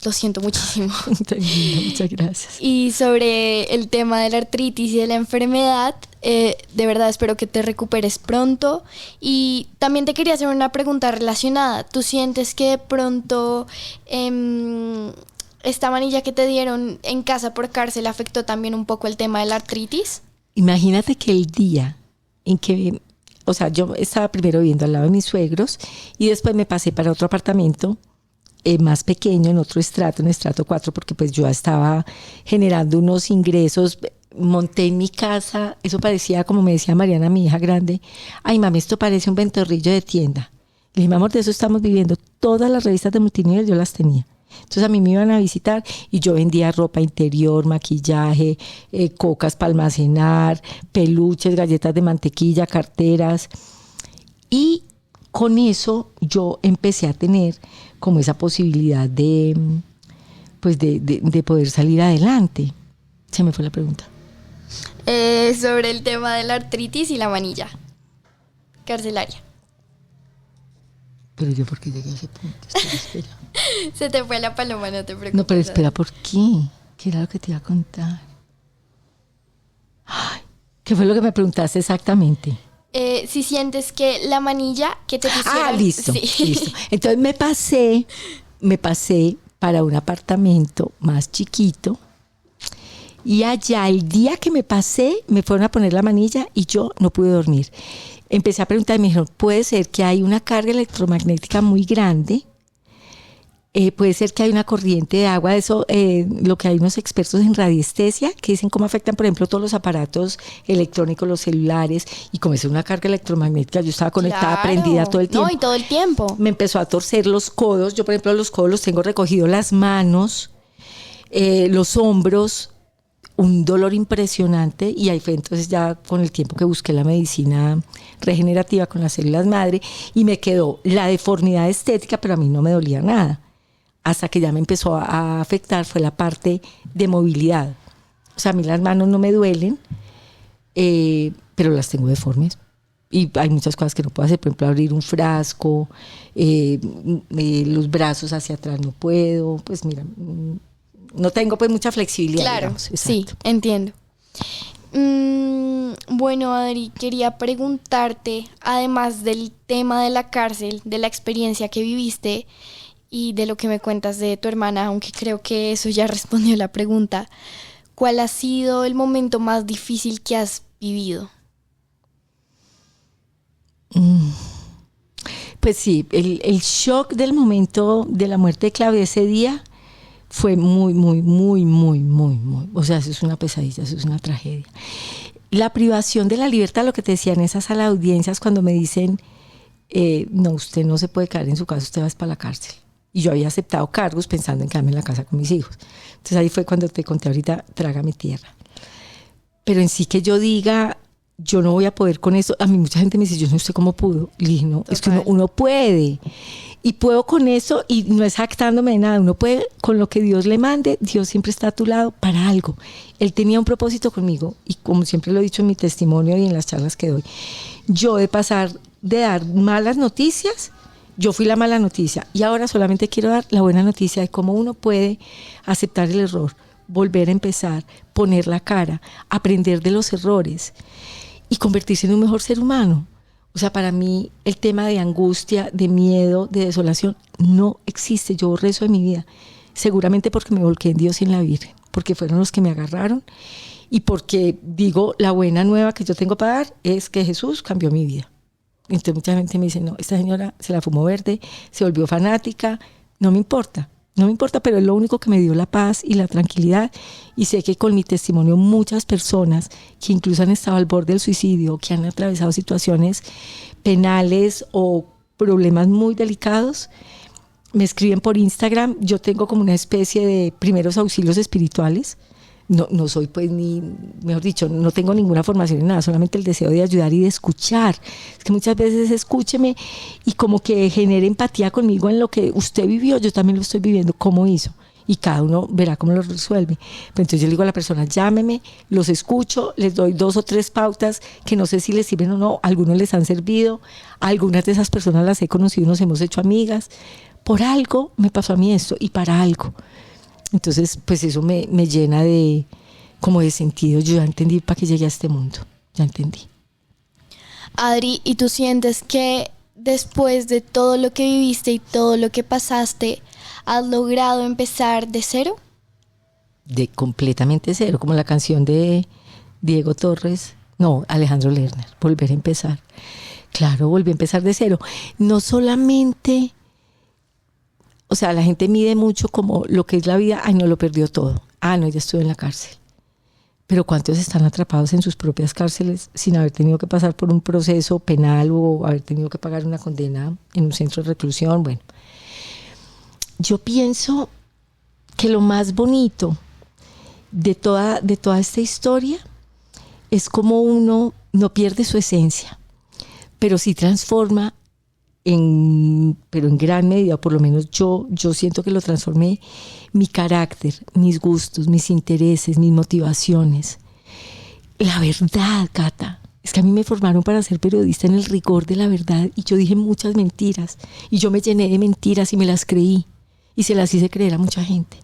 lo siento muchísimo. Tan linda, muchas gracias. Y sobre el tema de la artritis y de la enfermedad, de verdad espero que te recuperes pronto. Y también te quería hacer una pregunta relacionada. ¿Tú sientes que de pronto esta manilla que te dieron en casa por cárcel afectó también un poco el tema de la artritis? Imagínate que el día en que, o sea, yo estaba primero viviendo al lado de mis suegros y después me pasé para otro apartamento más pequeño, en otro estrato, en estrato 4, porque pues yo estaba generando unos ingresos. Monté en mi casa, eso parecía, como me decía Mariana, mi hija grande, ay mami, esto parece un ventorrillo de tienda. Le dije, mi amor, de eso estamos viviendo. Todas las revistas de multinivel yo las tenía. Entonces a mí me iban a visitar y yo vendía ropa interior, maquillaje, cocas para almacenar, peluches, galletas de mantequilla, carteras. Y con eso yo empecé a tener como esa posibilidad de, pues de poder salir adelante. Se me fue la pregunta. Sobre el tema de la artritis y la manilla carcelaria. Pero yo, ¿por qué llegué a ese punto? Espera. Se te fue la paloma, no te preocupes. No, pero espera, ¿por qué? ¿Qué era lo que te iba a contar? Ay, ¿qué fue lo que me preguntaste exactamente? Si sientes que la manilla que te pusieron... Ah, listo, Sí. listo. Entonces me pasé para un apartamento más chiquito y allá el día que me pasé me fueron a poner la manilla y yo no pude dormir. Empecé a preguntar y me dijeron, puede ser que hay una carga electromagnética muy grande, puede ser que hay una corriente de agua, eso lo que hay unos expertos en radiestesia que dicen cómo afectan, por ejemplo, todos los aparatos electrónicos, los celulares, y como es una carga electromagnética, yo estaba conectada, Claro. prendida todo el tiempo. No, y todo el tiempo. Me empezó a torcer los codos, yo por ejemplo los codos los tengo recogidos, las manos, los hombros, un dolor impresionante, y ahí fue entonces ya con el tiempo que busqué la medicina regenerativa con las células madre y me quedó la deformidad estética, pero a mí no me dolía nada. Hasta que ya me empezó a afectar fue la parte de movilidad. O sea, a mí las manos no me duelen, pero las tengo deformes. Y hay muchas cosas que no puedo hacer, por ejemplo, abrir un frasco, los brazos hacia atrás no puedo, pues mira, no tengo pues mucha flexibilidad. Claro, digamos, sí, exacto. entiendo. Bueno, Adri, quería preguntarte, además del tema de la cárcel, de la experiencia que viviste y de lo que me cuentas de tu hermana, aunque creo que eso ya respondió la pregunta, ¿cuál ha sido el momento más difícil que has vivido? Pues sí, el shock del momento de la muerte de Claudia ese día fue muy, o sea, eso es una pesadilla, eso es una tragedia. La privación de la libertad, lo que te decía en esa sala de audiencias cuando me dicen, no, usted no se puede quedar en su casa, usted va para la cárcel. Y yo había aceptado cargos pensando en quedarme en la casa con mis hijos. Entonces ahí fue cuando te conté ahorita, trágame tierra. Pero en sí que yo diga, yo no voy a poder con eso. A mí mucha gente me dice, yo no sé cómo pudo. Y le dije, no, es que uno puede. Y puedo con eso, y no es jactándome de nada. Uno puede, con lo que Dios le mande, Dios siempre está a tu lado para algo. Él tenía un propósito conmigo, y como siempre lo he dicho en mi testimonio y en las charlas que doy, yo de pasar de dar malas noticias, yo fui la mala noticia, y ahora solamente quiero dar la buena noticia de cómo uno puede aceptar el error, volver a empezar, poner la cara, aprender de los errores y convertirse en un mejor ser humano. O sea, para mí el tema de angustia, de miedo, de desolación no existe. Yo borré eso de mi vida, seguramente porque me volqué en Dios y en la Virgen, porque fueron los que me agarraron y porque digo, la buena nueva que yo tengo para dar es que Jesús cambió mi vida. Entonces mucha gente me dice, no, esta señora se la fumó verde, se volvió fanática, no me importa, pero es lo único que me dio la paz y la tranquilidad, y sé que con mi testimonio muchas personas que incluso han estado al borde del suicidio, que han atravesado situaciones penales o problemas muy delicados, me escriben por Instagram. Yo tengo como una especie de primeros auxilios espirituales, no soy pues ni, mejor dicho, no tengo ninguna formación en nada, solamente el deseo de ayudar y de escuchar. Es que muchas veces escúcheme y como que genere empatía conmigo en lo que usted vivió, yo también lo estoy viviendo, cómo hizo. Y cada uno verá cómo lo resuelve. Pero entonces yo le digo a la persona, llámeme, los escucho, les doy 2 o 3 pautas que no sé si les sirven o no, algunos les han servido, algunas de esas personas las he conocido, nos hemos hecho amigas. Por algo me pasó a mí esto y para algo. Entonces, pues eso me llena de, como de sentido. Yo ya entendí para qué llegué a este mundo, ya entendí. Adri, ¿y tú sientes que después de todo lo que viviste y todo lo que pasaste, has logrado empezar de cero? De completamente cero, como la canción de Diego Torres, no, Alejandro Lerner, volver a empezar. Claro, volví a empezar de cero. No solamente, o sea, la gente mide mucho como lo que es la vida, ay, no, lo perdió todo. Ah, no, ya estuve en la cárcel. Pero ¿cuántos están atrapados en sus propias cárceles sin haber tenido que pasar por un proceso penal o haber tenido que pagar una condena en un centro de reclusión? Bueno, yo pienso que lo más bonito de toda esta historia es como uno no pierde su esencia, pero sí transforma pero en gran medida, o por lo menos yo siento que lo transformé, mi carácter, mis gustos, mis intereses, mis motivaciones. La verdad, Cata, es que a mí me formaron para ser periodista en el rigor de la verdad y yo dije muchas mentiras y yo me llené de mentiras y me las creí y se las hice creer a mucha gente.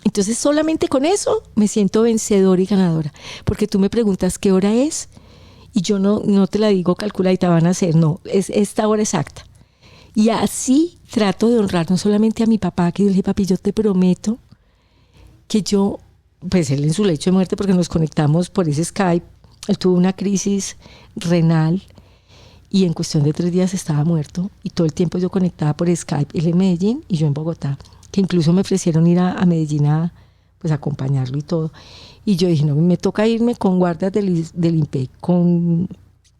Entonces solamente con eso me siento vencedora y ganadora, porque tú me preguntas qué hora es y yo no te la digo calculadita, van a ser, no, es esta hora exacta. Y así trato de honrar no solamente a mi papá, que yo le dije, papi, yo te prometo que yo, pues él en su lecho de muerte, porque nos conectamos por ese Skype, él tuvo una crisis renal y en cuestión de 3 días estaba muerto y todo el tiempo yo conectaba por Skype, él en Medellín y yo en Bogotá, que incluso me ofrecieron ir a Medellín a acompañarlo y todo. Y yo dije, no, me toca irme con guardas del INPEC, con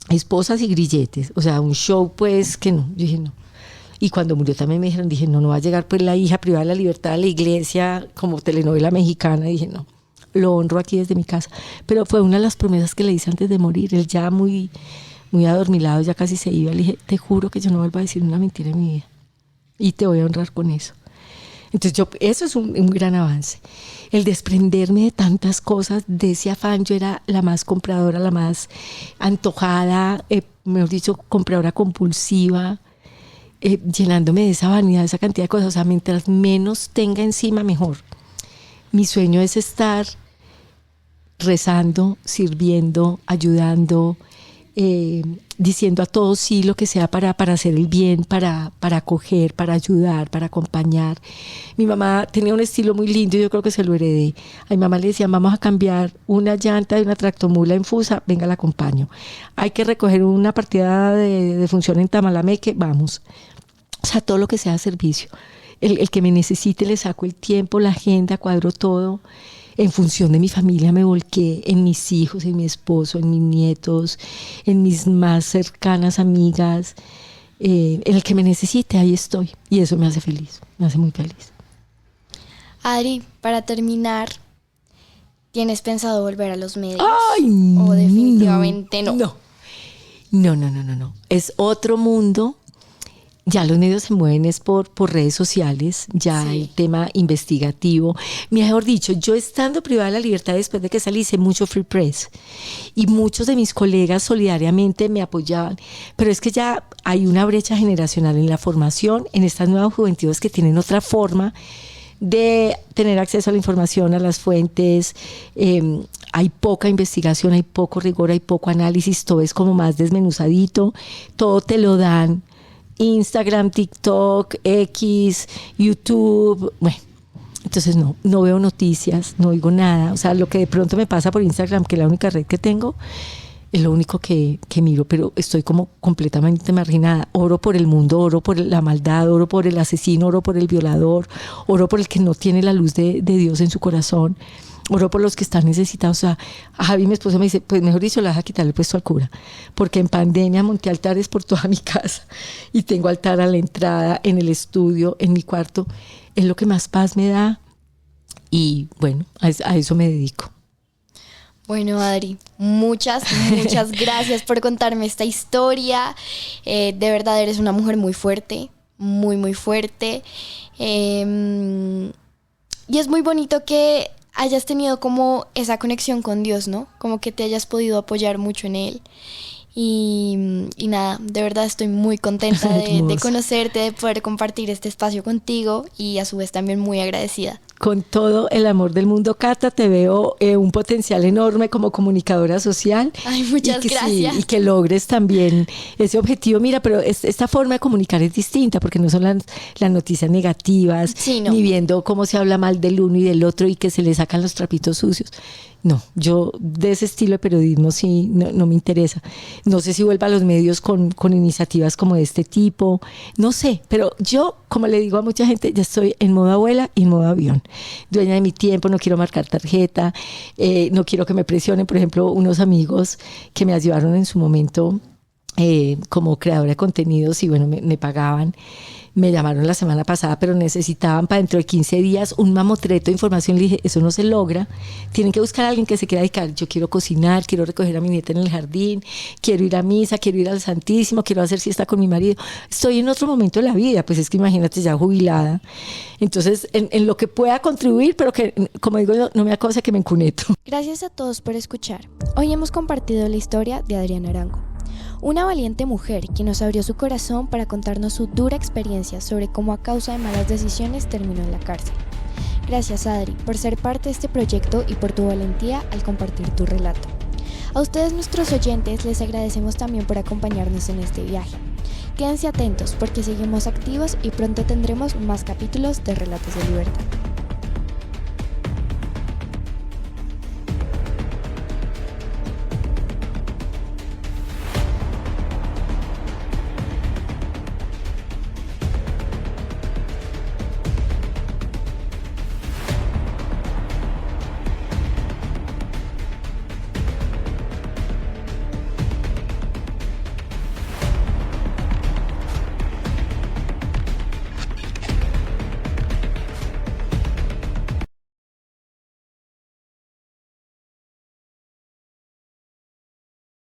esposas y grilletes, o sea, un show pues que no, yo dije no. Y cuando murió también me dijeron, dije, no va a llegar pues la hija privada de la libertad a la iglesia como telenovela mexicana, dije no, lo honro aquí desde mi casa. Pero fue una de las promesas que le hice antes de morir, él ya muy adormilado, ya casi se iba, le dije, te juro que yo no vuelvo a decir una mentira en mi vida y te voy a honrar con eso. Entonces eso es un gran avance, el desprenderme de tantas cosas, de ese afán. Yo era la más compradora, la más antojada, mejor dicho, compradora compulsiva, llenándome de esa vanidad, de esa cantidad de cosas. O sea, mientras menos tenga encima, mejor. Mi sueño es estar rezando, sirviendo, ayudando, diciendo a todos sí, lo que sea para hacer el bien, para acoger, para ayudar, para acompañar. Mi mamá tenía un estilo muy lindo y yo creo que se lo heredé. A mi mamá le decían, vamos a cambiar una llanta de una tractomula en Fusa, venga, la acompaño. Hay que recoger una partida de función en Tamalameque, vamos. O sea, todo lo que sea servicio. El que me necesite le saco el tiempo, la agenda, cuadro todo. En función de mi familia me volqué en mis hijos, en mi esposo, en mis nietos, en mis más cercanas amigas, en el que me necesite, ahí estoy. Y eso me hace feliz, me hace muy feliz. Adri, para terminar, ¿tienes pensado volver a los medios? ¡Ay! ¿O definitivamente no? No. Es otro mundo. Ya los medios se mueven es por redes sociales, ya sí. El tema investigativo. Mejor dicho, yo estando privada de la libertad después de que salí, hice mucho free press. Y muchos de mis colegas solidariamente me apoyaban. Pero es que ya hay una brecha generacional en la formación, en estas nuevas juventudes que tienen otra forma de tener acceso a la información, a las fuentes. Hay poca investigación, hay poco rigor, hay poco análisis, todo es como más desmenuzadito, todo te lo dan. Instagram, TikTok, X, YouTube, bueno, entonces no veo noticias, no oigo nada. O sea, lo que de pronto me pasa por Instagram, que es la única red que tengo, es lo único que miro, pero estoy como completamente marginada. Oro por el mundo, oro por la maldad, oro por el asesino, oro por el violador, oro por el que no tiene la luz de Dios en su corazón. Oro por los que están necesitados. O sea, a Javi, mi esposo, me dice, pues mejor dicho, le vas a quitar el puesto al cura, porque en pandemia monté altares por toda mi casa y tengo altar a la entrada, en el estudio, en mi cuarto. Es lo que más paz me da y bueno, a eso me dedico. Bueno, Adri, muchas gracias por contarme esta historia. De verdad eres una mujer muy fuerte, muy fuerte. Y es muy bonito que hayas tenido como esa conexión con Dios, ¿no? Como que te hayas podido apoyar mucho en Él. Y nada, de verdad estoy muy contenta de conocerte, de poder compartir este espacio contigo y a su vez también muy agradecida. Con todo el amor del mundo, Cata, te veo un potencial enorme como comunicadora social. Ay, muchas gracias. Sí, y que logres también ese objetivo. Mira, pero esta forma de comunicar es distinta porque no son las noticias negativas, sí, no. Ni viendo cómo se habla mal del uno y del otro y que se le sacan los trapitos sucios. No, yo de ese estilo de periodismo sí no me interesa. No sé si vuelva a los medios con iniciativas como de este tipo, no sé, pero yo, como le digo a mucha gente, ya estoy en modo abuela y en modo avión. Dueña de mi tiempo, no quiero marcar tarjeta, no quiero que me presionen. Por ejemplo, unos amigos que me ayudaron en su momento como creadora de contenidos y bueno, me pagaban. Me llamaron la semana pasada, pero necesitaban para dentro de 15 días un mamotreto de información. Le dije, eso no se logra. Tienen que buscar a alguien que se quiera dedicar. Yo quiero cocinar, quiero recoger a mi nieta en el jardín, quiero ir a misa, quiero ir al Santísimo, quiero hacer siesta con mi marido. Estoy en otro momento de la vida, pues es que imagínate ya jubilada. Entonces, en lo que pueda contribuir, pero que, como digo yo, no me da cosa que me encuneto. Gracias a todos por escuchar. Hoy hemos compartido la historia de Adriana Arango. Una valiente mujer quien nos abrió su corazón para contarnos su dura experiencia sobre cómo a causa de malas decisiones terminó en la cárcel. Gracias, Adri, por ser parte de este proyecto y por tu valentía al compartir tu relato. A ustedes, nuestros oyentes, les agradecemos también por acompañarnos en este viaje. Quédense atentos porque seguimos activos y pronto tendremos más capítulos de Relatos de Libertad.